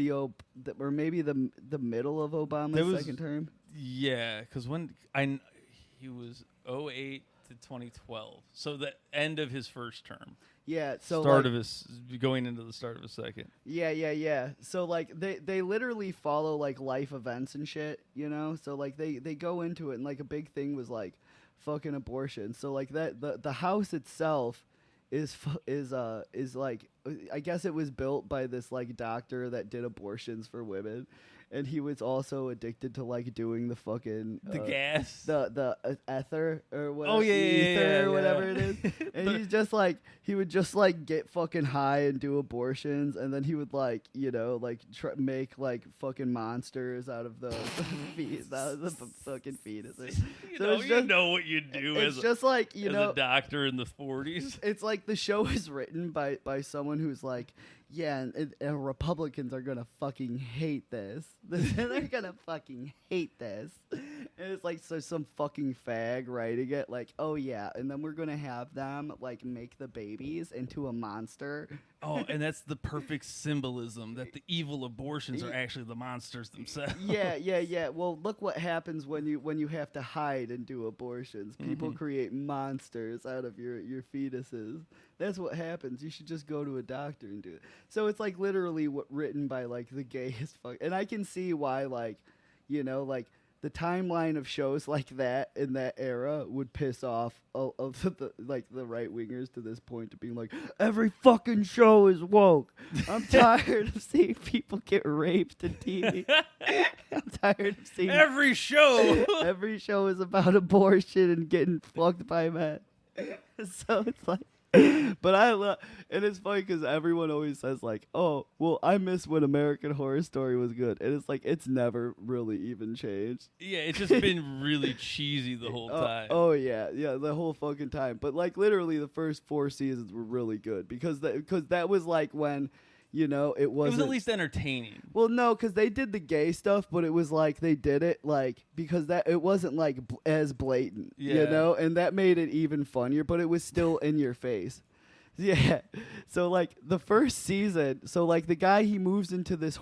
[SPEAKER 1] or maybe the middle of Obama's second term?
[SPEAKER 2] Yeah, because he was 08 to 2012, so the end of his first term.
[SPEAKER 1] Yeah, so
[SPEAKER 2] going into the start of his second.
[SPEAKER 1] Yeah. So like they literally follow like life events and shit, you know. So like they go into it, and like a big thing was like fucking abortion. So like that the house itself is like, I guess it was built by this like doctor that did abortions for women. And he was also addicted to like doing the fucking
[SPEAKER 2] gas,
[SPEAKER 1] the ether or whatever.
[SPEAKER 2] Oh yeah,
[SPEAKER 1] or whatever it is. And he's just like, he would just like get fucking high and do abortions, and then he would like, you know, like make like fucking monsters out of the fucking fetuses.
[SPEAKER 2] You know what you do
[SPEAKER 1] as just like, you know,
[SPEAKER 2] a doctor in the 40s.
[SPEAKER 1] It's like the show is written by someone who's like, yeah, and Republicans are gonna fucking hate this. They're gonna fucking hate this. And it's like, so some fucking fag writing it, like, oh yeah, and then we're gonna have them like make the babies into a monster.
[SPEAKER 2] Oh, and that's the perfect symbolism that the evil abortions are actually the monsters themselves.
[SPEAKER 1] Yeah. Well, look what happens when you have to hide and do abortions. People create monsters out of your fetuses. That's what happens. You should just go to a doctor and do it. So it's like literally written by like the gayest fuck. And I can see why, like, you know, like the timeline of shows like that in that era would piss off the right wingers to this point to being like, every fucking show is woke. I'm tired of seeing people get raped in TV. I'm tired of seeing
[SPEAKER 2] every show.
[SPEAKER 1] Every show is about abortion and getting fucked by men. So it's like, But I love, and it's funny because everyone always says like, "Oh, well, I miss when American Horror Story was good," and it's like it's never really even changed.
[SPEAKER 2] Yeah, it's just been really cheesy the whole time.
[SPEAKER 1] Oh yeah, the whole fucking time. But like literally, the first 4 seasons were really good because that was like when, you know, it was
[SPEAKER 2] at least entertaining.
[SPEAKER 1] Well, no, because they did the gay stuff, but it was like they did it like because that it wasn't like as blatant, you know, and that made it even funnier. But it was still in your face. Yeah. So like the first season, so like the guy, he moves into this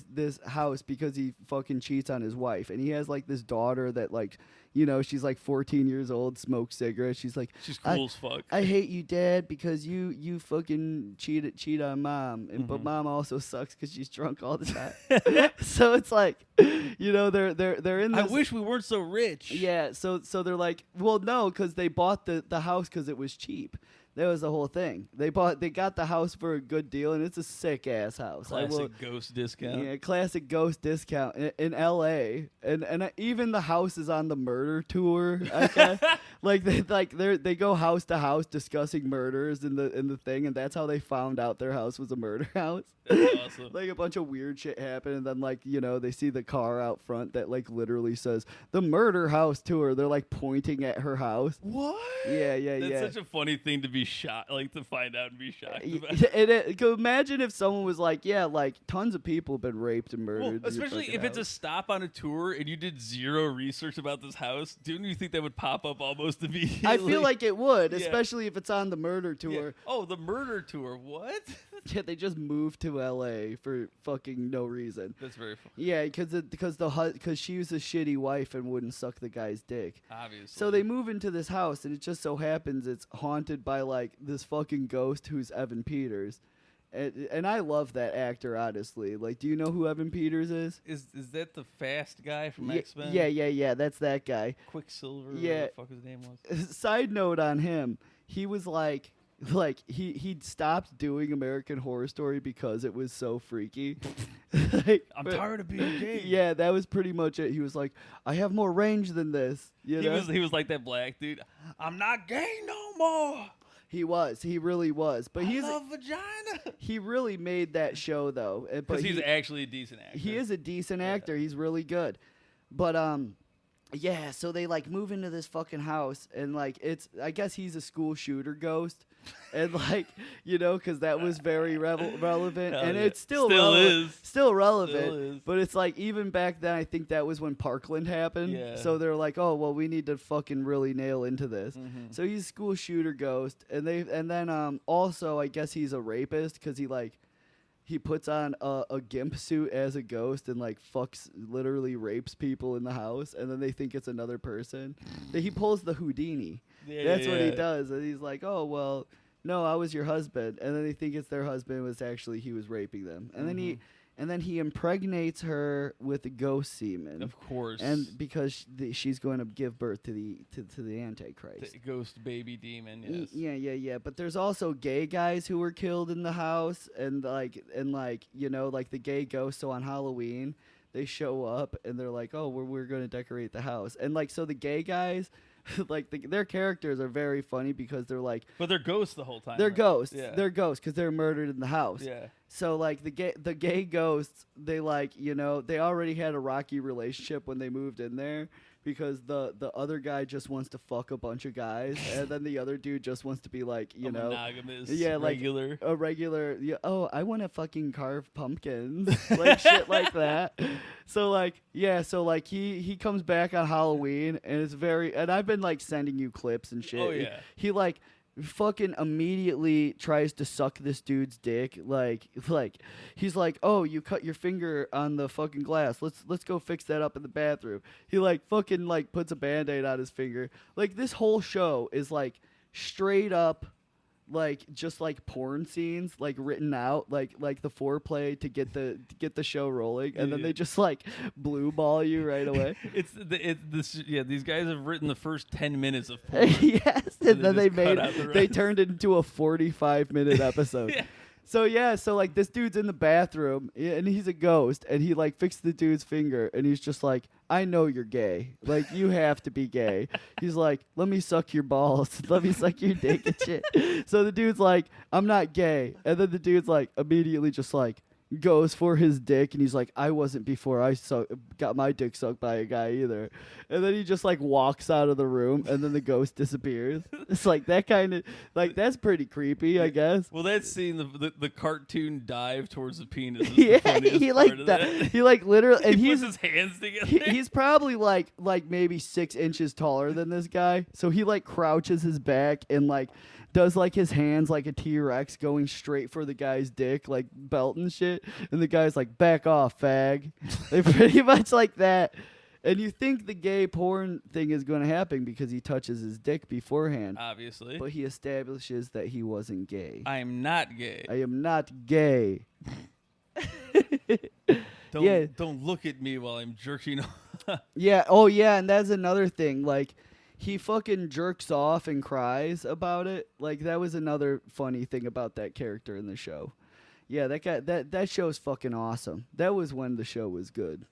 [SPEAKER 1] this house because he fucking cheats on his wife, and he has like this daughter that like, you know, she's like 14 years old, smokes cigarettes. She's like,
[SPEAKER 2] she's cool as fuck.
[SPEAKER 1] I hate you, Dad, because you fucking cheat on Mom, and but Mom also sucks because she's drunk all the time. So it's like, you know, they're in this.
[SPEAKER 2] I wish we weren't so rich.
[SPEAKER 1] Yeah. So they're like, well, no, because they bought the house because it was cheap. That was the whole thing. They got the house for a good deal, and it's a sick ass house.
[SPEAKER 2] Classic ghost discount.
[SPEAKER 1] Yeah, classic ghost discount in L.A. And even the house is on the murder tour. I guess. they go house to house discussing murders in the thing, and that's how they found out their house was a murder house.
[SPEAKER 2] That's awesome.
[SPEAKER 1] Like a bunch of weird shit happened, and then like, you know, they see the car out front that like literally says the murder house tour. They're like pointing at her house.
[SPEAKER 2] What?
[SPEAKER 1] Yeah.
[SPEAKER 2] That's such a funny thing to be shocked, like to find out and be shocked about.
[SPEAKER 1] Imagine if someone was like, yeah, like tons of people have been raped and murdered.
[SPEAKER 2] Well, especially if it's a stop on a tour and you did zero research about this house. Don't you think that would pop up almost immediately?
[SPEAKER 1] I feel like it would, especially if it's on the murder tour.
[SPEAKER 2] Yeah. Oh, the murder tour. What?
[SPEAKER 1] Yeah, they just moved to L.A. for fucking no reason.
[SPEAKER 2] That's very funny.
[SPEAKER 1] Yeah, because she was a shitty wife and wouldn't suck the guy's dick.
[SPEAKER 2] Obviously.
[SPEAKER 1] So they move into this house, and it just so happens it's haunted by like this fucking ghost who's Evan Peters. And I love that actor, honestly. Like, do you know who Evan Peters is?
[SPEAKER 2] Is that the fast guy from X-Men?
[SPEAKER 1] Yeah. That's that guy.
[SPEAKER 2] Quicksilver.
[SPEAKER 1] Yeah.
[SPEAKER 2] What the fuck his name was?
[SPEAKER 1] Side note on him, he was like he stopped doing American Horror Story because it was so freaky.
[SPEAKER 2] I'm tired of being gay.
[SPEAKER 1] Yeah, that was pretty much it. He was like, I have more range than this. You know?
[SPEAKER 2] He was like that black dude. I'm not gay no more.
[SPEAKER 1] He really was. But
[SPEAKER 2] I love vagina.
[SPEAKER 1] He really made that show though.
[SPEAKER 2] Because he's actually a decent actor.
[SPEAKER 1] He is a decent actor. He's really good. But yeah, so they like move into this fucking house, and like I guess he's a school shooter ghost. And like, you know, because that was very relevant, and it's still relevant. But it's like even back then, I think that was when Parkland happened.
[SPEAKER 2] Yeah.
[SPEAKER 1] So they're like, oh well, we need to fucking really nail into this. So he's a school shooter ghost, and then also I guess he's a rapist because he puts on a gimp suit as a ghost and like literally rapes people in the house, and then they think it's another person. He pulls the Houdini. That's what he does, and he's like, oh well, no, I was your husband, and then they think it's their husband, was actually he was raping them, and then he impregnates her with the ghost semen,
[SPEAKER 2] of course,
[SPEAKER 1] and because she's going to give birth to the Antichrist,
[SPEAKER 2] the ghost baby demon. Yes.
[SPEAKER 1] Yeah. But there's also gay guys who were killed in the house, and you know, like the gay ghost. So on Halloween, they show up and they're like, oh, we're going to decorate the house, and like so the gay guys. Like their characters are very funny because they're like,
[SPEAKER 2] but they're ghosts the whole time.
[SPEAKER 1] They're
[SPEAKER 2] right?
[SPEAKER 1] ghosts.
[SPEAKER 2] Yeah.
[SPEAKER 1] They're ghosts because they're murdered in the house.
[SPEAKER 2] Yeah.
[SPEAKER 1] So like the gay ghosts, they like, you know, they already had a rocky relationship when they moved in there because the other guy just wants to fuck a bunch of guys, and then the other dude just wants to be like, you know,
[SPEAKER 2] monogamous.
[SPEAKER 1] Yeah,
[SPEAKER 2] regular.
[SPEAKER 1] Like a regular. Yeah. Oh, I want to fucking carve pumpkins, like shit like that. So like, yeah. So like he comes back on Halloween, and it's very. And I've been like sending you clips and shit.
[SPEAKER 2] Oh yeah.
[SPEAKER 1] He like fucking immediately tries to suck this dude's dick. Like he's like, oh, you cut your finger on the fucking glass. Let's go fix that up in the bathroom. He like fucking like puts a Band-Aid on his finger. Like this whole show is like straight up like just like porn scenes like written out like the foreplay to get the show rolling, and then they just like blue ball you right away.
[SPEAKER 2] These guys have written the first 10 minutes of porn.
[SPEAKER 1] Yes, and then they turned it into a 45-minute episode.
[SPEAKER 2] Yeah.
[SPEAKER 1] So like this dude's in the bathroom and he's a ghost and he like fixed the dude's finger and he's just like, I know you're gay. Like you have to be gay. He's like, let me suck your balls. Let me suck your dick and shit. So the dude's like, I'm not gay. And then the dude's like immediately just like goes for his dick and he's like, I wasn't before I got my dick sucked by a guy either. And then he just like walks out of the room and then the ghost disappears. It's like that kind of like that's pretty creepy, I guess.
[SPEAKER 2] Well, that scene, the cartoon dive towards the penis. Is
[SPEAKER 1] Yeah,
[SPEAKER 2] the funniest
[SPEAKER 1] he
[SPEAKER 2] part
[SPEAKER 1] like
[SPEAKER 2] of
[SPEAKER 1] that. He like literally, and
[SPEAKER 2] he
[SPEAKER 1] he's
[SPEAKER 2] puts his hands together.
[SPEAKER 1] he's probably like maybe 6 inches taller than this guy. So he like crouches his back and like does like his hands like a T-Rex going straight for the guy's dick, like belt and shit. And the guy's like, back off, fag. They pretty much like that. And you think the gay porn thing is going to happen because he touches his dick beforehand.
[SPEAKER 2] Obviously.
[SPEAKER 1] But he establishes that he wasn't gay.
[SPEAKER 2] I am not gay.
[SPEAKER 1] I am not gay.
[SPEAKER 2] Don't look at me while I'm jerking off.
[SPEAKER 1] Yeah. Oh, yeah. And that's another thing. Like, he fucking jerks off and cries about it. Like, that was another funny thing about that character in the show. Yeah, that guy. That show's fucking awesome. That was when the show was good.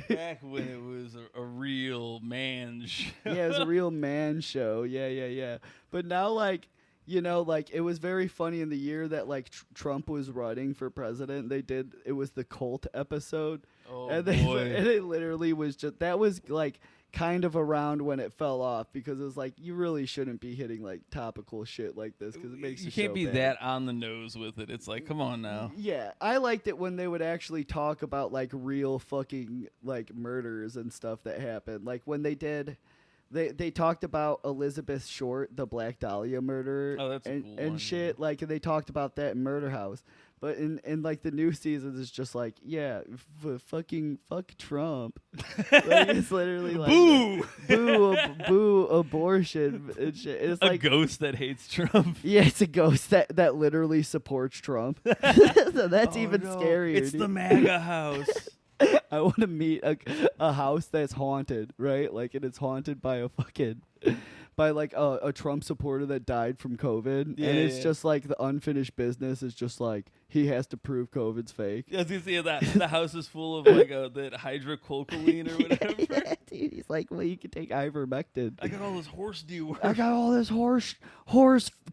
[SPEAKER 2] Back when it was a real man show.
[SPEAKER 1] Yeah, it was a real man show. Yeah. But now, like, you know, like, it was very funny in the year that, like, Trump was running for president. It was the cult episode.
[SPEAKER 2] Oh,
[SPEAKER 1] and
[SPEAKER 2] boy.
[SPEAKER 1] And it literally was just, that was, like, kind of around when it fell off because it was like, you really shouldn't be hitting, like, topical shit like this because it makes
[SPEAKER 2] you
[SPEAKER 1] the show
[SPEAKER 2] can't be
[SPEAKER 1] bad.
[SPEAKER 2] that on the nose with it. It's like, come on now.
[SPEAKER 1] Yeah, I liked it when they would actually talk about, like, real fucking, like, murders and stuff that happened. Like, when they did... They talked about Elizabeth Short, the Black Dahlia murderer,
[SPEAKER 2] Oh, that's a
[SPEAKER 1] and,
[SPEAKER 2] cool
[SPEAKER 1] and
[SPEAKER 2] one,
[SPEAKER 1] shit.
[SPEAKER 2] yeah.
[SPEAKER 1] Like, and they talked about that in Murder House. But in like the new seasons, it's just like, yeah, fuck Trump. Like, it's literally like boo abortion and shit. It's
[SPEAKER 2] A
[SPEAKER 1] like
[SPEAKER 2] ghost that hates Trump.
[SPEAKER 1] yeah, it's a ghost that literally supports Trump. So that's even scarier.
[SPEAKER 2] It's
[SPEAKER 1] dude.
[SPEAKER 2] the MAGA house.
[SPEAKER 1] I want to meet a house that's haunted, right? Like, and it's haunted by like a Trump supporter that died from COVID,
[SPEAKER 2] Yeah,
[SPEAKER 1] and it's
[SPEAKER 2] yeah.
[SPEAKER 1] just like the unfinished business is just like he has to prove COVID's fake.
[SPEAKER 2] I was gonna say that the house is full of like that hydrocolcholine or whatever.
[SPEAKER 1] Yeah, dude, he's like, well, you can take ivermectin.
[SPEAKER 2] I got all this horse dew.
[SPEAKER 1] I got all this horse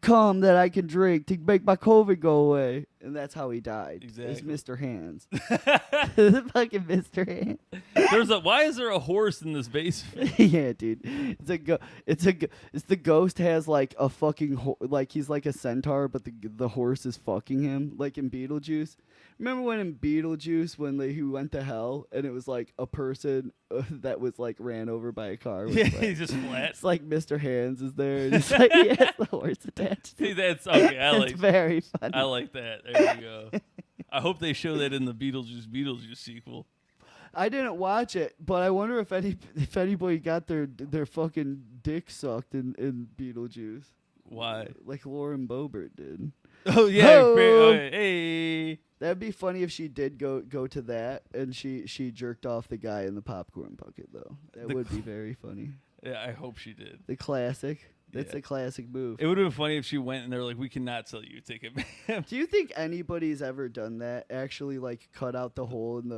[SPEAKER 1] cum that I can drink to make my COVID go away. And that's how he died.
[SPEAKER 2] Exactly.
[SPEAKER 1] It's Mr. Hands. Fucking Mr. Hands.
[SPEAKER 2] Why is there a horse in this basement?
[SPEAKER 1] Yeah, dude. It's the ghost has like a fucking like he's like a centaur, but the horse is fucking him, like in Beetlejuice. Remember when in Beetlejuice when he went to hell and it was like a person that was like ran over by a car?
[SPEAKER 2] Yeah,
[SPEAKER 1] Like,
[SPEAKER 2] he's just flat.
[SPEAKER 1] it's like Mr. Hands is there, and it's like he has the horse attached.
[SPEAKER 2] See, that's okay.
[SPEAKER 1] It's very funny.
[SPEAKER 2] I like that. There you go. I hope they show that in the Beetlejuice sequel.
[SPEAKER 1] I didn't watch it, but I wonder if anybody got their fucking dick sucked in Beetlejuice.
[SPEAKER 2] Why?
[SPEAKER 1] Like Lauren Boebert did.
[SPEAKER 2] Oh yeah.
[SPEAKER 1] Ho!
[SPEAKER 2] Hey.
[SPEAKER 1] That'd be funny if she did go to that and she jerked off the guy in the popcorn bucket though. That would be very funny.
[SPEAKER 2] Yeah, I hope she did.
[SPEAKER 1] The classic. That's
[SPEAKER 2] Yeah.
[SPEAKER 1] a classic move.
[SPEAKER 2] It would have been funny if she went and they're like, we cannot sell you a ticket, ma'am.
[SPEAKER 1] Do you think anybody's ever done that? Actually, like cut out the hole in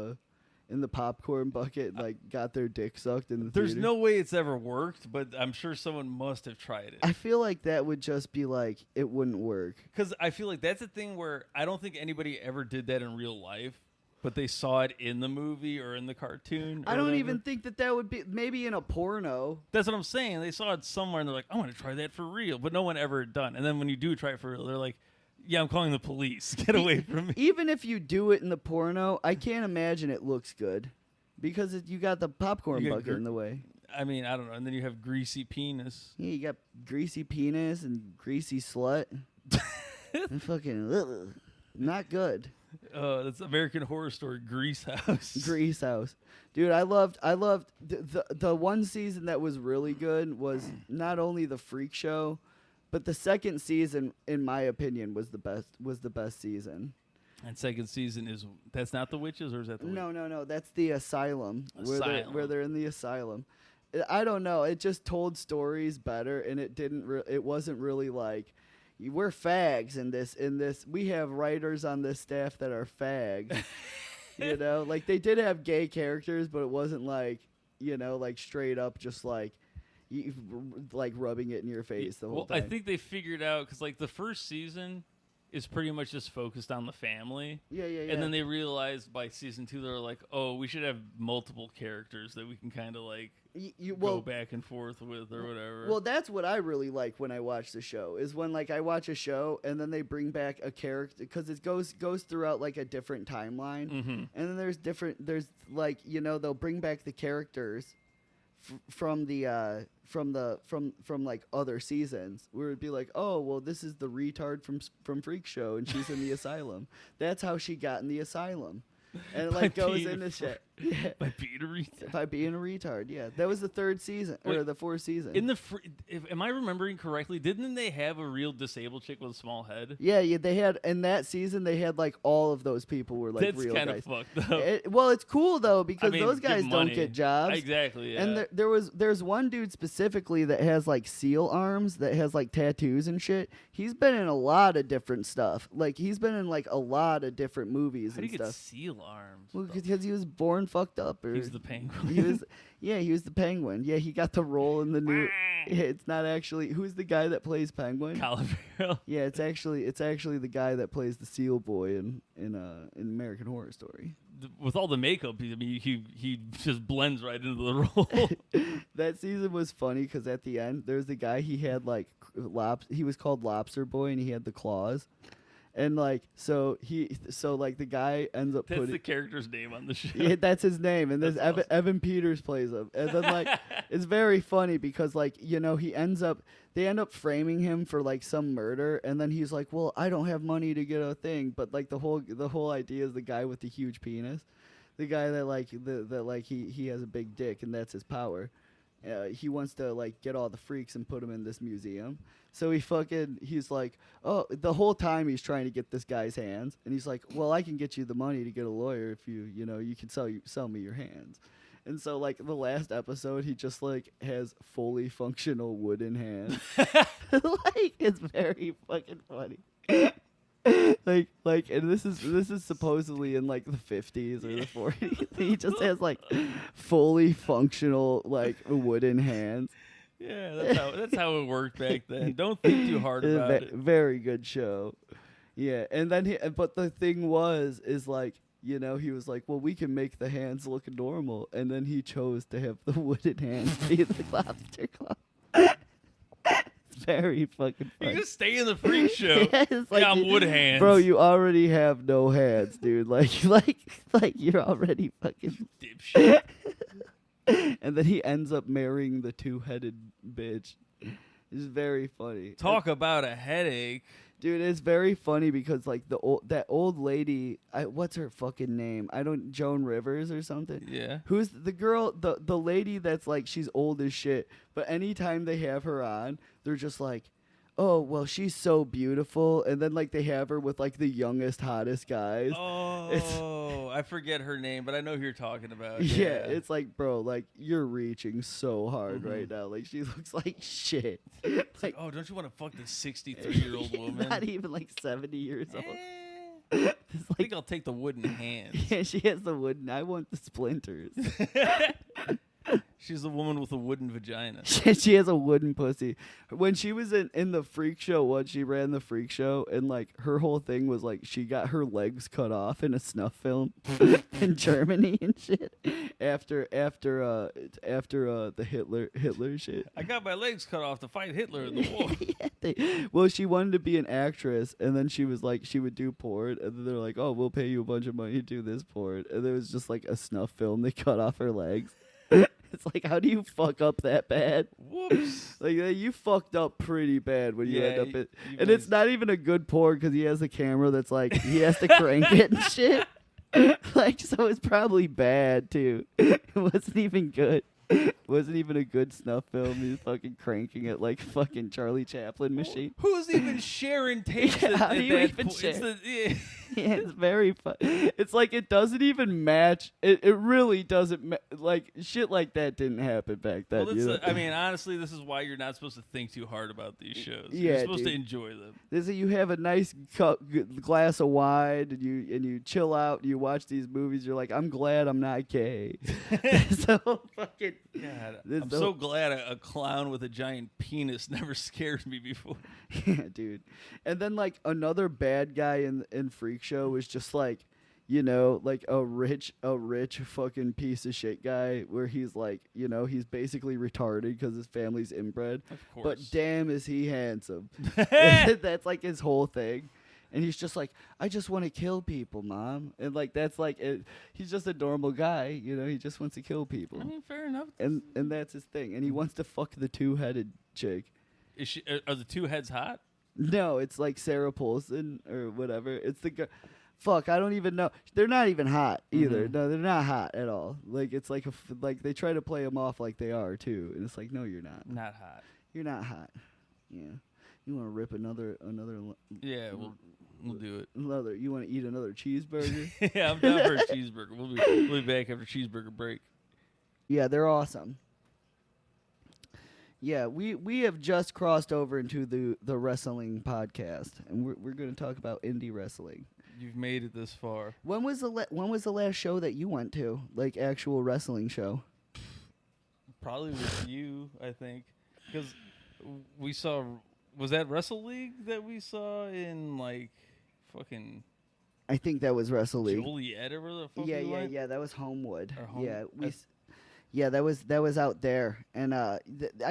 [SPEAKER 1] the popcorn bucket, and, like got their dick sucked in the
[SPEAKER 2] There's
[SPEAKER 1] theater?
[SPEAKER 2] no way it's ever worked, but I'm sure someone must have tried it.
[SPEAKER 1] I feel like that would just be like it wouldn't work.
[SPEAKER 2] Because I feel like that's a thing where I don't think anybody ever did that in real life, but they saw it in the movie or in the cartoon.
[SPEAKER 1] I don't even think that would be maybe in a porno.
[SPEAKER 2] That's what I'm saying. They saw it somewhere and they're like, I want to try that for real, but no one ever done. And then when you do try it for real, they're like, yeah, I'm calling the police. Get away from me.
[SPEAKER 1] Even if you do it in the porno, I can't imagine it looks good because you got the popcorn
[SPEAKER 2] You got
[SPEAKER 1] bucket in the way.
[SPEAKER 2] I mean, I don't know. And then you have greasy penis.
[SPEAKER 1] Yeah, you got greasy penis and greasy slut. And fucking not good.
[SPEAKER 2] That's American Horror Story, Grease House.
[SPEAKER 1] Grease House. Dude, I loved the one season that was really good was not only the freak show, but the second season, in my opinion, was the best season.
[SPEAKER 2] And second season that's not the witches, or is that the witches?
[SPEAKER 1] No, that's the asylum.
[SPEAKER 2] Asylum.
[SPEAKER 1] Where they're in the asylum. I don't know. It just told stories better, and it didn't. It wasn't really like, we're fags in this. We have writers on this staff that are fags. You know, like they did have gay characters, but it wasn't like, you know, like straight up just like like rubbing it in your face the whole time.
[SPEAKER 2] I think they figured out because like the first season is pretty much just focused on the family.
[SPEAKER 1] Yeah.
[SPEAKER 2] And then they realized by season 2 they were like, oh, we should have multiple characters that we can kind of like go back and forth with or whatever.
[SPEAKER 1] Well, that's what I really like when I watch the show is when like I watch a show and then they bring back a character because it goes throughout like a different timeline, and then there's like, you know, they'll bring back the characters from like other seasons where it'd be like, oh well, this is the retard from Freak Show and she's in the asylum. That's how she got in the asylum. And it like goes into shit. Yeah.
[SPEAKER 2] By being a retard.
[SPEAKER 1] By being a retard, yeah. That was the third season or the fourth season.
[SPEAKER 2] In the am I remembering correctly? Didn't they have a real disabled chick with a small head?
[SPEAKER 1] Yeah. They had in that season. They had like all of those people were like
[SPEAKER 2] That's
[SPEAKER 1] real
[SPEAKER 2] kind
[SPEAKER 1] guys.
[SPEAKER 2] of fucked up.
[SPEAKER 1] Well, it's cool though because
[SPEAKER 2] I mean,
[SPEAKER 1] those guys don't get jobs.
[SPEAKER 2] Exactly. Yeah.
[SPEAKER 1] And there's one dude specifically that has like seal arms that has like tattoos and shit. He's been in a lot of different stuff. Like he's been in like a lot of different movies
[SPEAKER 2] How
[SPEAKER 1] and
[SPEAKER 2] do you
[SPEAKER 1] stuff.
[SPEAKER 2] get seal arms?
[SPEAKER 1] Well, because he was born fucked up. Or
[SPEAKER 2] He's the penguin.
[SPEAKER 1] he was the penguin. Yeah, he got the role in the new. Yeah, it's not actually who's the guy that plays Penguin.
[SPEAKER 2] Colin Farrell.
[SPEAKER 1] Yeah, it's actually the guy that plays the Seal Boy in American Horror Story.
[SPEAKER 2] With all the makeup, I mean, he just blends right into the role.
[SPEAKER 1] That season was funny because at the end there's the guy he had like he was called Lobster Boy and he had the claws. And like so like the guy ends up
[SPEAKER 2] That's the character's name on the show.
[SPEAKER 1] Yeah, that's his name, and
[SPEAKER 2] That's awesome.
[SPEAKER 1] Evan Peters plays him, and then like it's very funny because like, you know, they end up framing him for like some murder, and then he's like, well, I don't have money to get a thing, but like the whole idea is the guy with the huge penis, the guy that like he has a big dick and that's his power. He wants to like get all the freaks and put them in this museum. So he's like, oh, the whole time he's trying to get this guy's hands, and he's like, well, I can get you the money to get a lawyer if you can sell me your hands. And so like the last episode, he just like has fully functional wooden hands. Like it's very fucking funny. like and this is supposedly in like the 50s or the 40s. He just has like fully functional like wooden hands.
[SPEAKER 2] Yeah, that's how it worked back then. Don't think too hard about it.
[SPEAKER 1] Very good show. Yeah, and then but the thing is like, you know, he was like, well, we can make the hands look normal, and then he chose to have the wooden hands be the lobster claw. It's very fucking funny.
[SPEAKER 2] You just stay in the Freak Show.
[SPEAKER 1] Yeah, it's like,
[SPEAKER 2] I'm wood hands.
[SPEAKER 1] Bro, you already have no hands, dude. Like you're already fucking
[SPEAKER 2] dipshit.
[SPEAKER 1] And then he ends up marrying the two-headed bitch. It's very funny.
[SPEAKER 2] Talk about a headache.
[SPEAKER 1] Dude, it's very funny because like that old lady, what's her fucking name? Joan Rivers or something.
[SPEAKER 2] Yeah.
[SPEAKER 1] Who's the girl, the lady that's like she's old as shit, but anytime they have her on, they're just like, oh, well, she's so beautiful, and then like they have her with like the youngest, hottest guys.
[SPEAKER 2] Oh, I forget her name, but I know who you're talking about.
[SPEAKER 1] Yeah, it's like, bro, like you're reaching so hard right now. Like she looks like shit.
[SPEAKER 2] It's like, oh, don't you want to fuck this 63-year-old woman?
[SPEAKER 1] Not even like 70 years old.
[SPEAKER 2] I think I'll take the wooden hands.
[SPEAKER 1] Yeah, she has the wooden. I want the splinters.
[SPEAKER 2] She's a woman with a wooden vagina.
[SPEAKER 1] She has a wooden pussy. When she was in the Freak Show once, she ran the Freak Show, and like her whole thing was like she got her legs cut off in a snuff film in Germany and shit. After the Hitler shit.
[SPEAKER 2] I got my legs cut off to fight Hitler in the war.
[SPEAKER 1] Yeah, well, she wanted to be an actress, and then she was like, she would do porn, and then they're like, oh, we'll pay you a bunch of money to do this porn, and there was just like a snuff film. They cut off her legs. It's like, how do you fuck up that bad?
[SPEAKER 2] Whoops.
[SPEAKER 1] Like, you fucked up pretty bad when you end up it. And it's not even a good porn because he has a camera that's like, he has to crank it and shit. Like, so it's probably bad, too. It wasn't even good. It wasn't even a good snuff film. He was fucking cranking it like fucking Charlie Chaplin machine.
[SPEAKER 2] Who's even sharing tapes?
[SPEAKER 1] How do you even share? Yeah, it's very fun. It's like it doesn't even match. It really doesn't like shit like that didn't happen back then.
[SPEAKER 2] Well,
[SPEAKER 1] you know?
[SPEAKER 2] I mean, honestly, this is why you're not supposed to think too hard about these shows.
[SPEAKER 1] Yeah,
[SPEAKER 2] You're supposed
[SPEAKER 1] dude.
[SPEAKER 2] to enjoy them.
[SPEAKER 1] This is, you have a nice glass of wine and you chill out and you watch these movies. You're like, I'm glad I'm not gay. So fucking.
[SPEAKER 2] God, I'm so glad a clown with a giant penis never scared me before.
[SPEAKER 1] Yeah, dude. And then like another bad guy in Freak Show was just like, you know, like a rich fucking piece of shit guy where he's like, you know, he's basically retarded because his family's inbred.
[SPEAKER 2] Of course.
[SPEAKER 1] But damn, is he handsome. That's like his whole thing. And he's just like, I just want to kill people, Mom. And like that's like he's just a normal guy, you know. He just wants to kill people.
[SPEAKER 2] I mean, fair enough.
[SPEAKER 1] And that's his thing. And he wants to fuck the two-headed chick.
[SPEAKER 2] Is she? Are the two heads hot?
[SPEAKER 1] No, it's like Sarah Paulson or whatever. It's the girl. Fuck, I don't even know. They're not even hot either.
[SPEAKER 2] Mm-hmm.
[SPEAKER 1] No, they're not hot at all. Like it's like like they try to play them off like they are too, and it's like, no, you're not.
[SPEAKER 2] Not hot.
[SPEAKER 1] You're not hot. Yeah. You want to rip another?
[SPEAKER 2] Yeah, we'll do it.
[SPEAKER 1] Another. You want to eat another cheeseburger?
[SPEAKER 2] Yeah, I'm down for a cheeseburger. We'll be back after cheeseburger break.
[SPEAKER 1] Yeah, they're awesome. Yeah, we have just crossed over into the wrestling podcast, and we're going to talk about indie wrestling.
[SPEAKER 2] You've made it this far.
[SPEAKER 1] When was the last show that you went to, like actual wrestling show?
[SPEAKER 2] Probably with you, I think, because we saw. Was that Wrestle League that we saw in like fucking?
[SPEAKER 1] I think that was Wrestle League.
[SPEAKER 2] Joliet or whatever the fuck.
[SPEAKER 1] Yeah. That was Homewood.
[SPEAKER 2] Yeah,
[SPEAKER 1] Yeah, that was out there, and I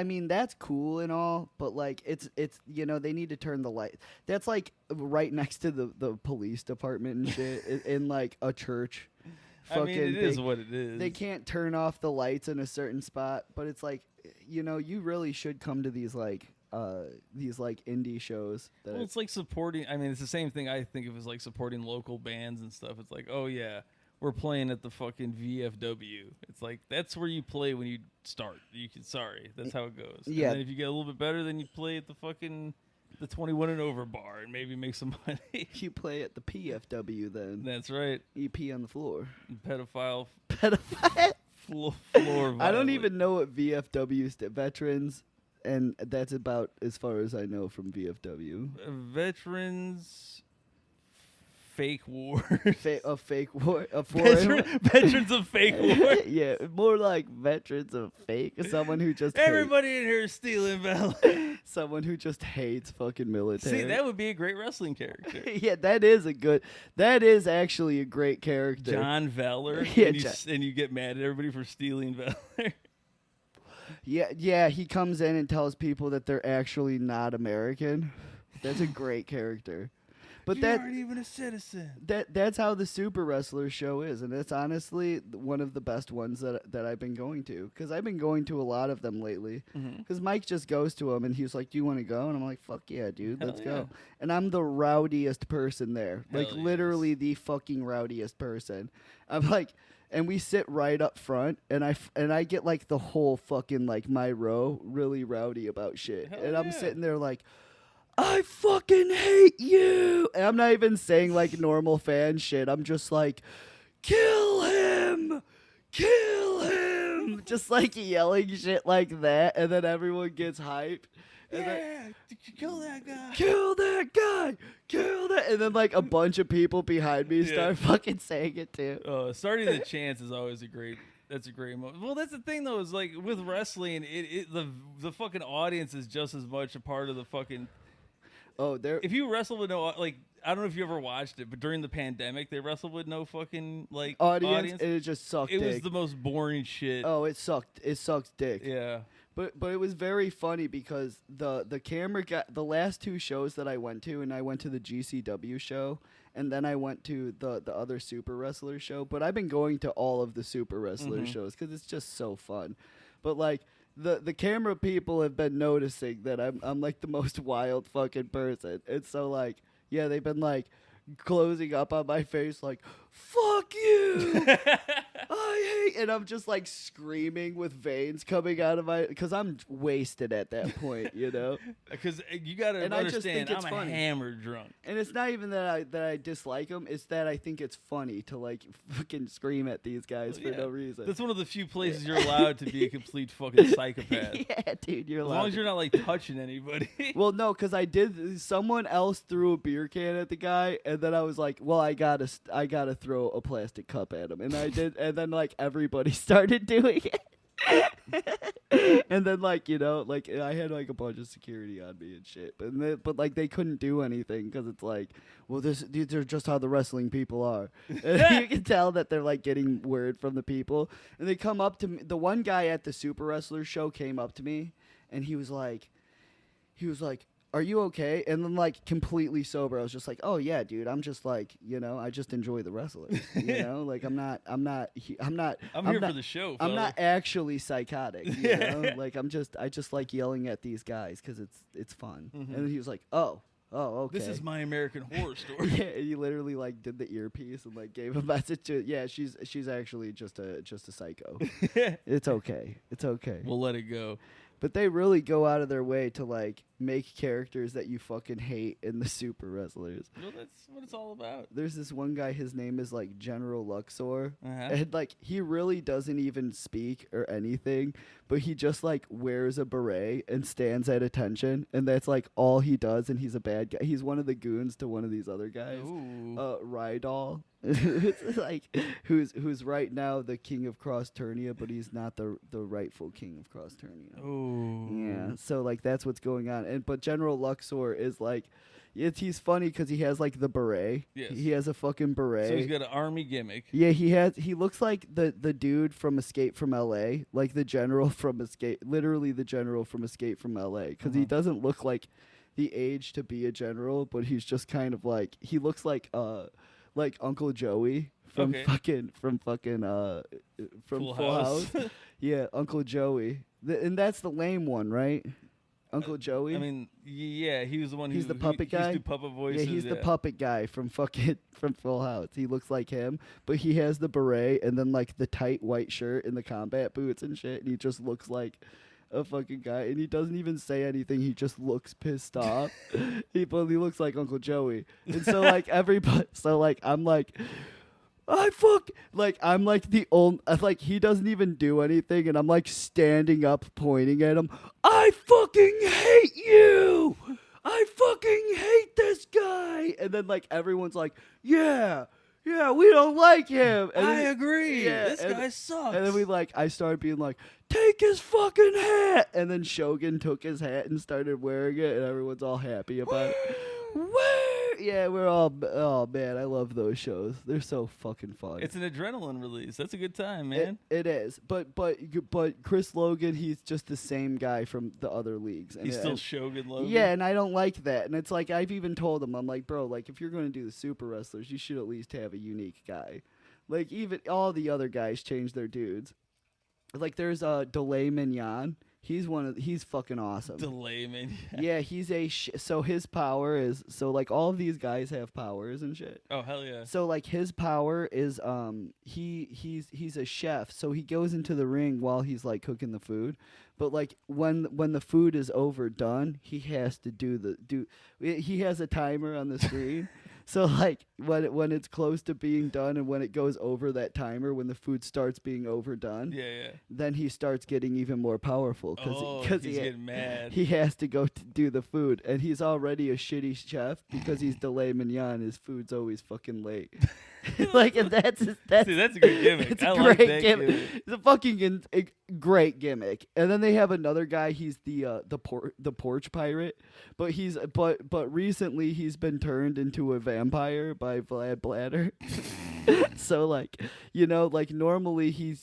[SPEAKER 1] mean that's cool and all, but like it's you know they need to turn the light. That's like right next to the police department and shit in like a church.
[SPEAKER 2] I mean, it is what it is.
[SPEAKER 1] They can't turn off the lights in a certain spot, but it's like, you know, you really should come to these like indie shows.
[SPEAKER 2] Well, it's like supporting. I mean, it's the same thing. I think of as like supporting local bands and stuff. It's like, oh yeah, we're playing at the fucking VFW. It's like that's where you play when you start. Sorry, that's how it goes.
[SPEAKER 1] Yeah.
[SPEAKER 2] And then if you get a little bit better, then you play at the fucking the 21 and over bar and maybe make some money.
[SPEAKER 1] You play at the PFW then.
[SPEAKER 2] That's right.
[SPEAKER 1] You pee on the floor.
[SPEAKER 2] Pedophile.
[SPEAKER 1] Floor
[SPEAKER 2] I
[SPEAKER 1] I don't even know what VFW veterans, and that's about as far as I know from VFW.
[SPEAKER 2] Veterans. Fake war.
[SPEAKER 1] A fake war.
[SPEAKER 2] Veterans of fake war.
[SPEAKER 1] Yeah, more like veterans of fake. Someone who just
[SPEAKER 2] everybody in here is stealing valor.
[SPEAKER 1] Someone who just hates fucking military.
[SPEAKER 2] See, that would be a great wrestling character.
[SPEAKER 1] Yeah, that is actually a great character.
[SPEAKER 2] John Valor.
[SPEAKER 1] Yeah,
[SPEAKER 2] and you get mad at everybody for stealing valor.
[SPEAKER 1] Yeah, he comes in and tells people that they're actually not American. That's a great character. But
[SPEAKER 2] you aren't even a citizen.
[SPEAKER 1] That's how the Super Wrestler show is, and it's honestly one of the best ones that I've been going to, because I've been going to a lot of them lately. Because Mike just goes to them, and he's like, "Do you want to go?" And I'm like, "Fuck yeah, dude, let's go." And I'm the rowdiest person there, like literally the fucking rowdiest person. I'm like, and we sit right up front, and I get like the whole fucking like my row really rowdy about shit, and I'm sitting there like, I fucking hate you. And I'm not even saying like normal fan shit. I'm just like, kill him. Kill him. Just like yelling shit like that. And then everyone gets hyped. And
[SPEAKER 2] kill that guy.
[SPEAKER 1] Kill that guy. Kill that. And then like a bunch of people behind me start fucking saying it too.
[SPEAKER 2] Starting the chants is always that's a great moment. Well, that's the thing though, is like with wrestling, the fucking audience is just as much a part of the fucking.
[SPEAKER 1] Oh, there.
[SPEAKER 2] If you wrestle with no, like, I don't know if you ever watched it, but during the pandemic, they wrestled with no fucking like
[SPEAKER 1] audience. And it just sucked.
[SPEAKER 2] It was the most boring shit.
[SPEAKER 1] Oh, it sucked. It sucked dick.
[SPEAKER 2] Yeah.
[SPEAKER 1] But it was very funny because the camera got the last two shows that I went to, and I went to the GCW show, and then I went to the other Super Wrestler show. But I've been going to all of the Super Wrestler shows because it's just so fun. But like. The camera people have been noticing that I'm like the most wild fucking person. And so like, yeah, they've been like closing up on my face like, fuck you. I hate, and I'm just like screaming with veins coming out of my, because I'm wasted at that point, you know.
[SPEAKER 2] Because you gotta
[SPEAKER 1] And
[SPEAKER 2] understand, I'm
[SPEAKER 1] funny.
[SPEAKER 2] a hammered drunk.
[SPEAKER 1] And it's not even that I dislike them. It's that I think it's funny to like fucking scream at these guys for no reason.
[SPEAKER 2] That's one of the few places you're allowed to be a complete fucking psychopath.
[SPEAKER 1] Yeah, dude, you're allowed.
[SPEAKER 2] As long as you're not like touching anybody.
[SPEAKER 1] Well, no, because I did. Someone else threw a beer can at the guy, and then I was like, "Well, I gotta throw a plastic cup at him," and I did, and then like everybody started doing it. And then like, you know, like I had like a bunch of security on me and shit, but like they couldn't do anything because it's like, well, these are just how the wrestling people are. And you can tell that they're like getting word from the people, and they come up to me. The one guy at the Super Wrestler show came up to me, and he was like, "Are you okay?" And then like completely sober, I was just like, "Oh yeah, dude, I'm just like, you know, I just enjoy the wrestlers, you know, like I'm
[SPEAKER 2] here for the show.
[SPEAKER 1] I'm not actually psychotic, you know, like I just like yelling at these guys because it's fun." And then he was like, "Oh, okay.
[SPEAKER 2] This is my American Horror Story."
[SPEAKER 1] Yeah, and he literally like did the earpiece and like gave a message to it. Yeah, she's actually just a psycho. It's okay.
[SPEAKER 2] We'll let it go.
[SPEAKER 1] But they really go out of their way to like make characters that you fucking hate in the Super Wrestlers.
[SPEAKER 2] Well, that's what it's all about.
[SPEAKER 1] There's this one guy, his name is like General Luxor.
[SPEAKER 2] Uh-huh.
[SPEAKER 1] And like he really doesn't even speak or anything, but he just like wears a beret and stands at attention, and that's like all he does, and he's a bad guy. He's one of the goons to one of these other guys. Rydal. It's like who's right now the king of Cross Turnia, but he's not the rightful king of Cross Turnia.
[SPEAKER 2] Oh.
[SPEAKER 1] Yeah, so like that's what's going on. But General Luxor is like, he's funny because he has like the beret.
[SPEAKER 2] Yes.
[SPEAKER 1] He has a fucking beret.
[SPEAKER 2] So he's got an army gimmick.
[SPEAKER 1] Yeah, he looks like the dude from Escape from L.A., like the general from literally the general from Escape from L.A., because he doesn't look like the age to be a general, but he's just kind of like, he looks like Uncle Joey from Full House. Yeah, Uncle Joey. And that's the lame one, right? Uncle Joey?
[SPEAKER 2] I mean, yeah, he was the one
[SPEAKER 1] He's the puppet guy?
[SPEAKER 2] He used to do puppet voices.
[SPEAKER 1] Yeah, he's the puppet guy from Full House. He looks like him, but he has the beret and then like the tight white shirt and the combat boots and shit, and he just looks like a fucking guy, and he doesn't even say anything. He just looks pissed off. he looks like Uncle Joey, and so like everybody. So like I'm like, I'm like the old, like he doesn't even do anything, and I'm like standing up, pointing at him. I fucking hate you. I fucking hate this guy. And then like everyone's like, yeah, we don't like him. And
[SPEAKER 2] I agree.
[SPEAKER 1] Yeah,
[SPEAKER 2] this guy sucks.
[SPEAKER 1] And then I started being like, take his fucking hat. And then Shogun took his hat and started wearing it, and everyone's all happy about it. Yeah, we're all, oh man, I love those shows. They're so fucking fun.
[SPEAKER 2] It's an adrenaline release. That's a good time, man.
[SPEAKER 1] It is. But Chris Logan, he's just the same guy from the other leagues. And
[SPEAKER 2] He's still Shogun Logan.
[SPEAKER 1] Yeah, and I don't like that. And it's like, I've even told him, I'm like, bro, like if you're going to do the Super Wrestlers, you should at least have a unique guy. Like even all the other guys change their dudes. Like there's Delay Mignon. He's fucking awesome.
[SPEAKER 2] Delay, man.
[SPEAKER 1] Yeah, he's so his power is, so like all of these guys have powers and shit.
[SPEAKER 2] Oh hell yeah.
[SPEAKER 1] So like his power is he's a chef, so he goes into the ring while he's like cooking the food, but like when the food is overdone, he has to he has a timer on the screen. So like when it's close to being done and when it goes over that timer, when the food starts being overdone, then he starts getting even more powerful because
[SPEAKER 2] he's getting mad.
[SPEAKER 1] He has to go to do the food, and he's already a shitty chef because he's Delay Mignon. His food's always fucking late. Like, and that's
[SPEAKER 2] See, that's a good gimmick.
[SPEAKER 1] It's a
[SPEAKER 2] I
[SPEAKER 1] great
[SPEAKER 2] like that
[SPEAKER 1] gimmick.
[SPEAKER 2] gimmick.
[SPEAKER 1] It's a fucking great gimmick. And then they have another guy. He's the porch pirate, but recently he's been turned into a vampire by Vlad Bladder. So like, you know, like normally he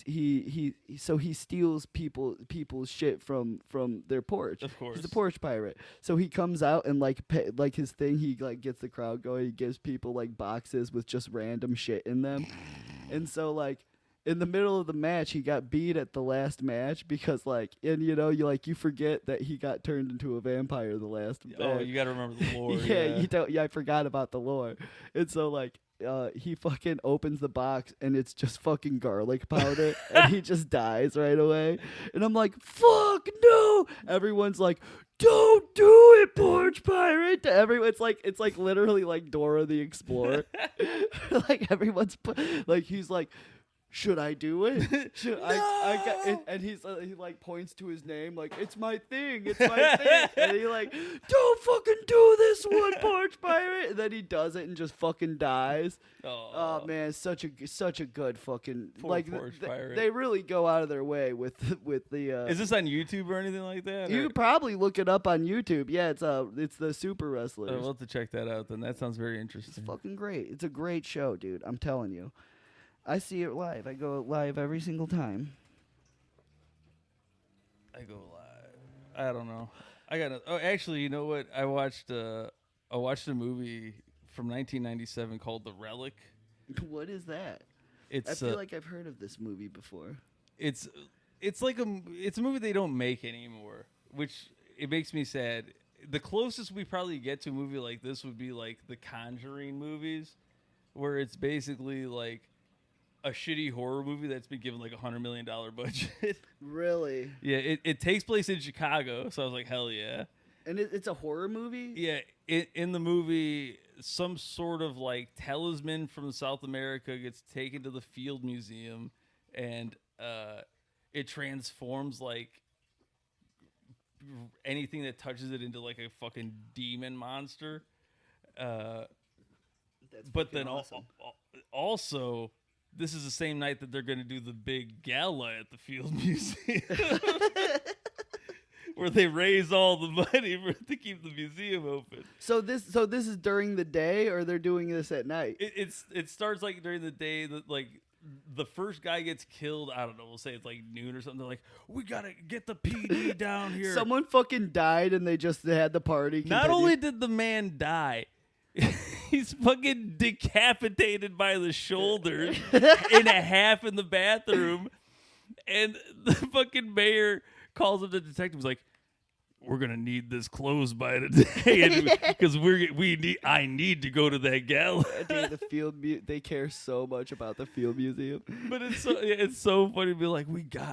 [SPEAKER 1] steals people's shit from their porch.
[SPEAKER 2] Of course,
[SPEAKER 1] he's a porch pirate. So he comes out and like his thing. He like gets the crowd going. He gives people like boxes with just random shit in them, and so like. In the middle of the match, he got beat at the last match because, like, and you know, you forget that he got turned into a vampire the last.
[SPEAKER 2] Oh, you got to remember the lore.
[SPEAKER 1] Yeah, you don't. Yeah, I forgot about the lore, and so like he fucking opens the box and it's just fucking garlic powder and he just dies right away. And I'm like, fuck no. Everyone's like, don't do it, Porch Pirate. To everyone, it's like literally like Dora the Explorer. Like everyone's like, he's like, should I do it? Should
[SPEAKER 2] No!
[SPEAKER 1] I got it, and he like points to his name like, it's my thing, it's my thing. And he like, don't fucking do this one, Porch Pirate. And then he does it and just fucking dies. Oh man, such a good fucking
[SPEAKER 2] Poor
[SPEAKER 1] like
[SPEAKER 2] Porch Pirate.
[SPEAKER 1] they really go out of their way with the.
[SPEAKER 2] Is this on YouTube or anything like that?
[SPEAKER 1] You could probably look it up on YouTube. Yeah, it's the Super Wrestlers.
[SPEAKER 2] We'll have to check that out. Then that sounds very interesting.
[SPEAKER 1] It's fucking great. It's a great show, dude. I'm telling you. I see it live. I go live every single time.
[SPEAKER 2] I go live. I don't know. I got. Oh, actually, you know what? I watched a movie from 1997 called The Relic.
[SPEAKER 1] What is that?
[SPEAKER 2] It's.
[SPEAKER 1] I feel like I've heard of this movie before.
[SPEAKER 2] It's like it's a movie they don't make anymore, which it makes me sad. The closest we probably get to a movie like this would be like the Conjuring movies, where it's basically like a shitty horror movie that's been given like $100 million budget.
[SPEAKER 1] Really?
[SPEAKER 2] Yeah, it takes place in Chicago, so I was like, hell yeah.
[SPEAKER 1] And it's a horror movie?
[SPEAKER 2] Yeah, in the movie, some sort of like talisman from South America gets taken to the Field Museum, and it transforms like anything that touches it into like a fucking demon monster.
[SPEAKER 1] That's
[SPEAKER 2] But then
[SPEAKER 1] awesome.
[SPEAKER 2] also, this is the same night that they're going to do the big gala at the Field Museum, where they raise all the money to keep the museum open.
[SPEAKER 1] So this is during the day, or they're doing this at night?
[SPEAKER 2] It starts like during the day that like the first guy gets killed. I don't know. We'll say it's like noon or something. They're like, we gotta get the PD down here.
[SPEAKER 1] Someone fucking died, and they had the party.
[SPEAKER 2] Not
[SPEAKER 1] continue.
[SPEAKER 2] only did the man die, he's fucking decapitated by the shoulders in a half in the bathroom, and the fucking mayor calls up the detective. He's like, we're gonna need this closed by today, because I need to go to that gala.
[SPEAKER 1] Dude, the Field they care so much about the Field Museum.
[SPEAKER 2] But it's so funny to be like,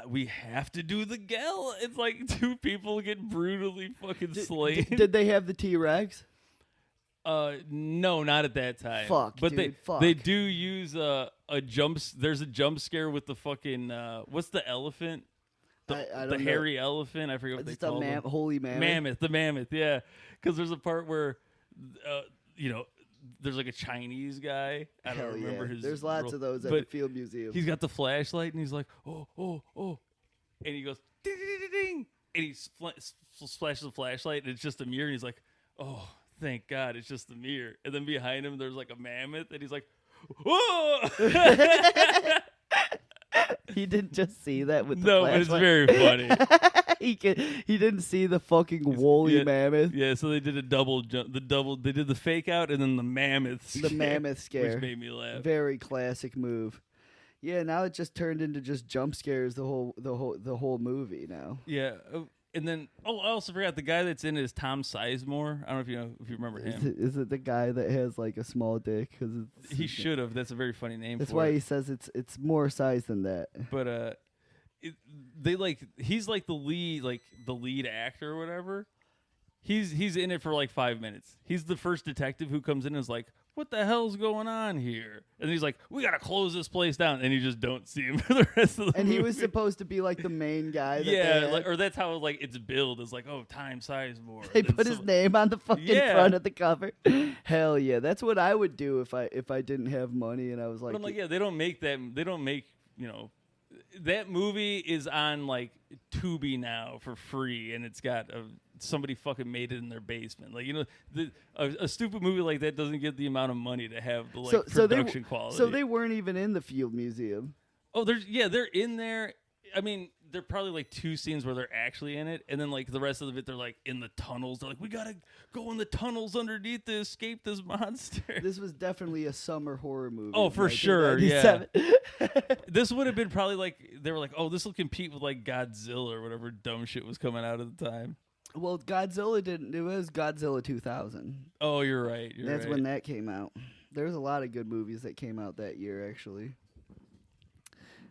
[SPEAKER 2] we have to do the gala. It's like two people get brutally fucking slain.
[SPEAKER 1] Did they have the T-Rex?
[SPEAKER 2] No, not at that time.
[SPEAKER 1] Fuck,
[SPEAKER 2] but
[SPEAKER 1] dude,
[SPEAKER 2] they do use a jump. There's a jump scare with the fucking what's the elephant?
[SPEAKER 1] I
[SPEAKER 2] The
[SPEAKER 1] don't know.
[SPEAKER 2] hairy elephant. I forget what they
[SPEAKER 1] It's a
[SPEAKER 2] call them.
[SPEAKER 1] holy mammoth.
[SPEAKER 2] The mammoth. Yeah, because there's a part where, there's like a Chinese guy. I
[SPEAKER 1] Hell
[SPEAKER 2] don't remember
[SPEAKER 1] yeah.
[SPEAKER 2] his.
[SPEAKER 1] There's lots
[SPEAKER 2] role,
[SPEAKER 1] of those at
[SPEAKER 2] but
[SPEAKER 1] the Field Museum.
[SPEAKER 2] he's got the flashlight and he's like, oh, and he goes ding ding ding ding, and he splashes the flashlight and it's just a mirror and he's like, oh, thank God, it's just the mirror. And then behind him there's like a mammoth and he's like, whoa.
[SPEAKER 1] He didn't just see that with the
[SPEAKER 2] No, but it's
[SPEAKER 1] flashlight.
[SPEAKER 2] very funny.
[SPEAKER 1] He didn't see the fucking woolly mammoth.
[SPEAKER 2] Yeah, so they did a double jump. They did the fake out and then the mammoth scare.
[SPEAKER 1] The mammoth scare.
[SPEAKER 2] Which made me laugh.
[SPEAKER 1] Very classic move. Yeah, now it just turned into just jump scares the whole movie now.
[SPEAKER 2] Yeah. And then, I also forgot the guy that's in it is Tom Sizemore. I don't know if you remember him.
[SPEAKER 1] Is it the guy that has like a small dick?
[SPEAKER 2] He should have. That's a very funny name.
[SPEAKER 1] That's
[SPEAKER 2] for
[SPEAKER 1] why
[SPEAKER 2] it.
[SPEAKER 1] he says it's more size than that.
[SPEAKER 2] But he's like the lead actor or whatever. He's in it for like 5 minutes. He's the first detective who comes in and is like, what the hell's going on here? And he's like, we gotta close this place down. And you just don't see him for the rest of the movie.
[SPEAKER 1] And he was supposed to be like the main guy.
[SPEAKER 2] Yeah, or that's how like it's billed. It's like, oh, Tom Sizemore.
[SPEAKER 1] They put his name on the fucking front of the cover. Hell yeah, that's what I would do if I didn't have money and I was like.
[SPEAKER 2] But I'm like, yeah, they don't make that. They don't make that movie is on like Tubi now for free, and it's got somebody fucking made it in their basement. Like a stupid movie like that doesn't get the amount of money to have the production quality.
[SPEAKER 1] So they weren't even in the Field Museum.
[SPEAKER 2] Oh, they're in there. I mean, there are probably like 2 scenes where they're actually in it, and then like the rest of it, they're like in the tunnels. They're like, we gotta go in the tunnels underneath to escape this monster.
[SPEAKER 1] This was definitely a summer horror movie.
[SPEAKER 2] Oh, for sure, yeah. This would have been probably like they were like, oh, this will compete with like Godzilla or whatever dumb shit was coming out at the time.
[SPEAKER 1] Well, Godzilla didn't. It was Godzilla 2000.
[SPEAKER 2] Oh, you're right.
[SPEAKER 1] That's when that came out. There's a lot of good movies that came out that year, actually.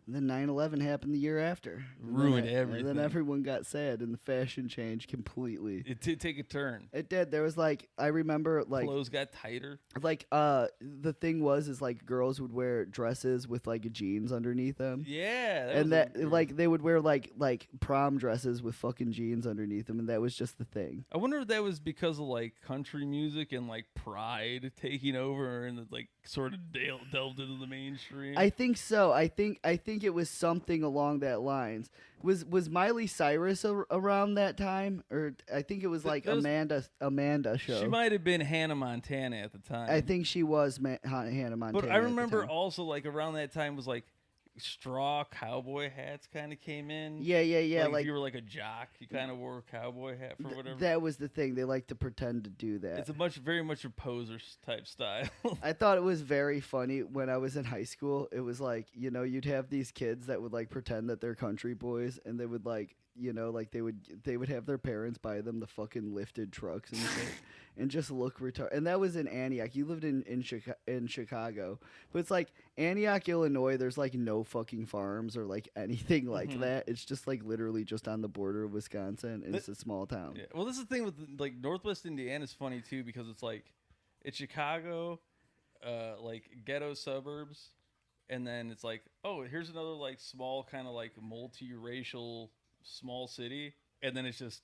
[SPEAKER 1] And then 9/11 happened the year after.
[SPEAKER 2] Ruined everything.
[SPEAKER 1] And then everyone got sad, and the fashion changed completely.
[SPEAKER 2] It did take a turn.
[SPEAKER 1] It did. There was like, I remember like
[SPEAKER 2] Clothes got tighter.
[SPEAKER 1] like the thing is like girls would wear dresses with like jeans underneath them.
[SPEAKER 2] Yeah,
[SPEAKER 1] And that like they would wear like prom dresses with fucking jeans underneath them, and that was just the thing.
[SPEAKER 2] I wonder if that was because of like country music and like Pride taking over and like sort of delved into the mainstream.
[SPEAKER 1] I think so. I think it was something along that lines. Was Miley Cyrus around that time, or I think it was like Amanda show.
[SPEAKER 2] She might have been Hannah Montana at the time.
[SPEAKER 1] I think she was Hannah Montana.
[SPEAKER 2] But I remember also like around that time was like straw cowboy hats kind of came in.
[SPEAKER 1] Yeah.
[SPEAKER 2] Like if you were like a jock, you kind of wore a cowboy hat for whatever.
[SPEAKER 1] That was the thing. They like to pretend to do that.
[SPEAKER 2] It's very much a poser type style.
[SPEAKER 1] I thought it was very funny when I was in high school. It was like, you'd have these kids that would like pretend that they're country boys, and they would like, like they would have their parents buy them the fucking lifted trucks and shit, and just look retarded. And that was in Antioch. You lived in Chicago, but it's like Antioch, Illinois. There's like no fucking farms or like anything like that. It's just like literally just on the border of Wisconsin, and it's a small town.
[SPEAKER 2] Yeah. Well, this is the thing with like Northwest Indiana is funny too, because it's like it's Chicago, like ghetto suburbs, and then it's like, oh, here's another like small kind of like multiracial small city, and then it's just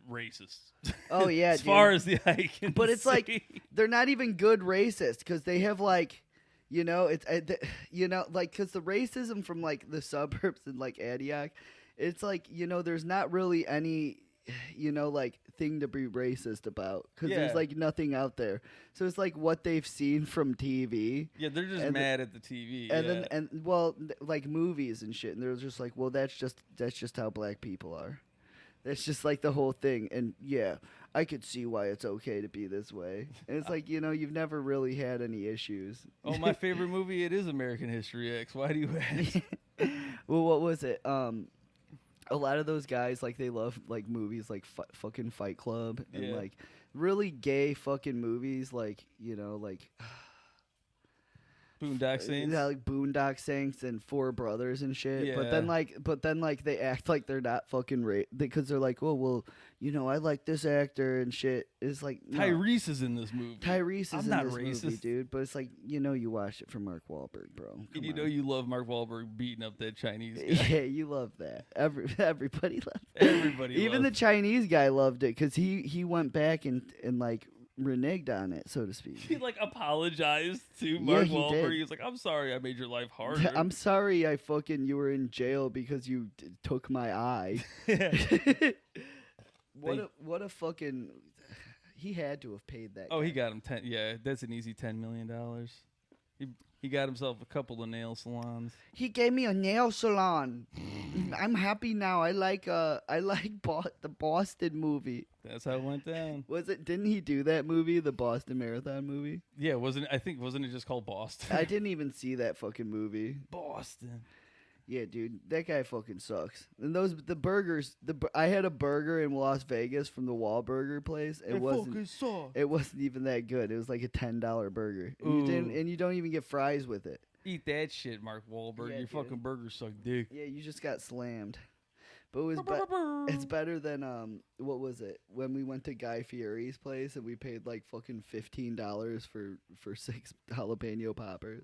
[SPEAKER 2] racist.
[SPEAKER 1] Oh yeah,
[SPEAKER 2] as far as the eye can
[SPEAKER 1] but it's
[SPEAKER 2] see.
[SPEAKER 1] like they're not even good racist, because they have like, it's like, because the racism from like the suburbs and like Antioch, it's like, there's not really any, like thing to be racist about, because there's like nothing out there. So it's like what they've seen from TV.
[SPEAKER 2] Yeah, they're just mad at the TV.
[SPEAKER 1] And then like movies and shit, and they're just like, well, that's just how black people are. That's just like the whole thing. And yeah, I could see why it's okay to be this way. And it's like, you've never really had any issues.
[SPEAKER 2] Oh, my favorite movie, it is American History X. Why do you ask?
[SPEAKER 1] Well, what was it? A lot of those guys, like, they love like movies like fucking Fight Club and like really gay fucking movies, like, like
[SPEAKER 2] Boondock Saints.
[SPEAKER 1] Yeah, like Boondock Saints and Four Brothers and shit.
[SPEAKER 2] Yeah.
[SPEAKER 1] But then like they act like they're not fucking because they're like, oh well, I like this actor and shit. It's like, no.
[SPEAKER 2] Tyrese is in this movie.
[SPEAKER 1] Tyrese is
[SPEAKER 2] I'm
[SPEAKER 1] in
[SPEAKER 2] not
[SPEAKER 1] this
[SPEAKER 2] racist.
[SPEAKER 1] movie, dude. But it's like, you watched it for Mark Wahlberg, bro.
[SPEAKER 2] And
[SPEAKER 1] Come on.
[SPEAKER 2] you love Mark Wahlberg beating up that Chinese guy.
[SPEAKER 1] Yeah, you love that. Everybody loves it.
[SPEAKER 2] Everybody
[SPEAKER 1] Even
[SPEAKER 2] loves
[SPEAKER 1] the Chinese guy loved it, because he went back and like reneged on it, so to speak.
[SPEAKER 2] He like apologized to Mark
[SPEAKER 1] he
[SPEAKER 2] Wahlberg.
[SPEAKER 1] did.
[SPEAKER 2] He was like, "I'm sorry, I made your life harder."
[SPEAKER 1] I'm sorry you were in jail because you took my eye. What a fucking... He had to have paid that guy.
[SPEAKER 2] He got him 10. Yeah, that's an easy $10 million. He got himself a couple of nail salons.
[SPEAKER 1] He gave me a nail salon. I'm happy now. I like the Boston movie.
[SPEAKER 2] That's how it went down.
[SPEAKER 1] Didn't he do that movie, the Boston Marathon movie?
[SPEAKER 2] Yeah, wasn't it just called Boston?
[SPEAKER 1] I didn't even see that fucking movie.
[SPEAKER 2] Boston.
[SPEAKER 1] Yeah, dude, that guy fucking sucks. And the burgers, I had a burger in Las Vegas from the Wahlburger place. It wasn't even that good. It was like a $10 burger. And you don't even get fries with it.
[SPEAKER 2] Eat that shit, Mark Wahlberg.
[SPEAKER 1] Yeah,
[SPEAKER 2] Your
[SPEAKER 1] dude.
[SPEAKER 2] fucking burgers suck dick.
[SPEAKER 1] Yeah, you just got slammed. But it's better than what was it? When we went to Guy Fieri's place and we paid like fucking $15 for 6 jalapeno poppers.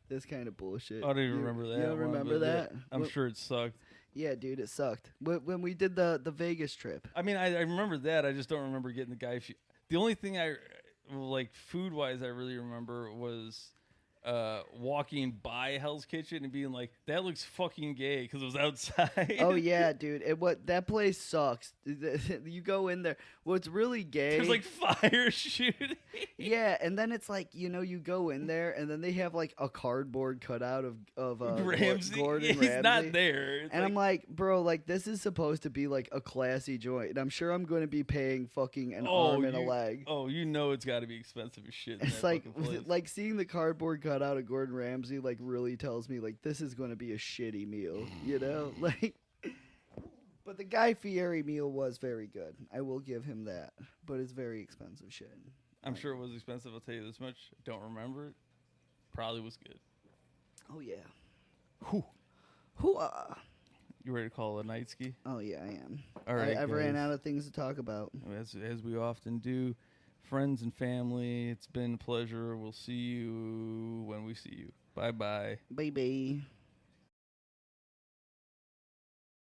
[SPEAKER 1] This kind of bullshit.
[SPEAKER 2] I don't even remember that.
[SPEAKER 1] You don't remember that?
[SPEAKER 2] I'm sure it sucked.
[SPEAKER 1] Yeah, dude, it sucked. When we did the Vegas trip.
[SPEAKER 2] I mean, I remember that. I just don't remember getting the Guy Fieri. The only thing like food-wise I really remember was walking by Hell's Kitchen and being like, that looks fucking gay, because it was outside.
[SPEAKER 1] Oh yeah, dude. That place sucks. You go in there. What's really gay?
[SPEAKER 2] There's like fire shooting.
[SPEAKER 1] Yeah, and then it's like, you go in there and then they have like a cardboard cutout of
[SPEAKER 2] Ramsey.
[SPEAKER 1] Gordon
[SPEAKER 2] He's
[SPEAKER 1] Ramsay.
[SPEAKER 2] not there. It's
[SPEAKER 1] and I'm like, bro, like this is supposed to be like a classy joint. And I'm sure I'm going to be paying fucking an arm and a leg.
[SPEAKER 2] Oh, it's got to be expensive as shit.
[SPEAKER 1] It's like seeing the cardboard cutout of Gordon Ramsay like really tells me like this is going to be a shitty meal, like. But the Guy Fieri meal was very good. I will give him that. But it's very expensive shit.
[SPEAKER 2] I'm sure it was expensive. I'll tell you this much. Don't remember it. Probably was good.
[SPEAKER 1] Oh yeah.
[SPEAKER 2] Whew.
[SPEAKER 1] Hoo-ah.
[SPEAKER 2] You ready to call it a night ski?
[SPEAKER 1] Oh yeah, I am.
[SPEAKER 2] All right,
[SPEAKER 1] I ran
[SPEAKER 2] guys.
[SPEAKER 1] out of things to talk about.
[SPEAKER 2] As we often do. Friends and family, it's been a pleasure. We'll see you when we see you. Bye-bye.
[SPEAKER 1] Bye bye.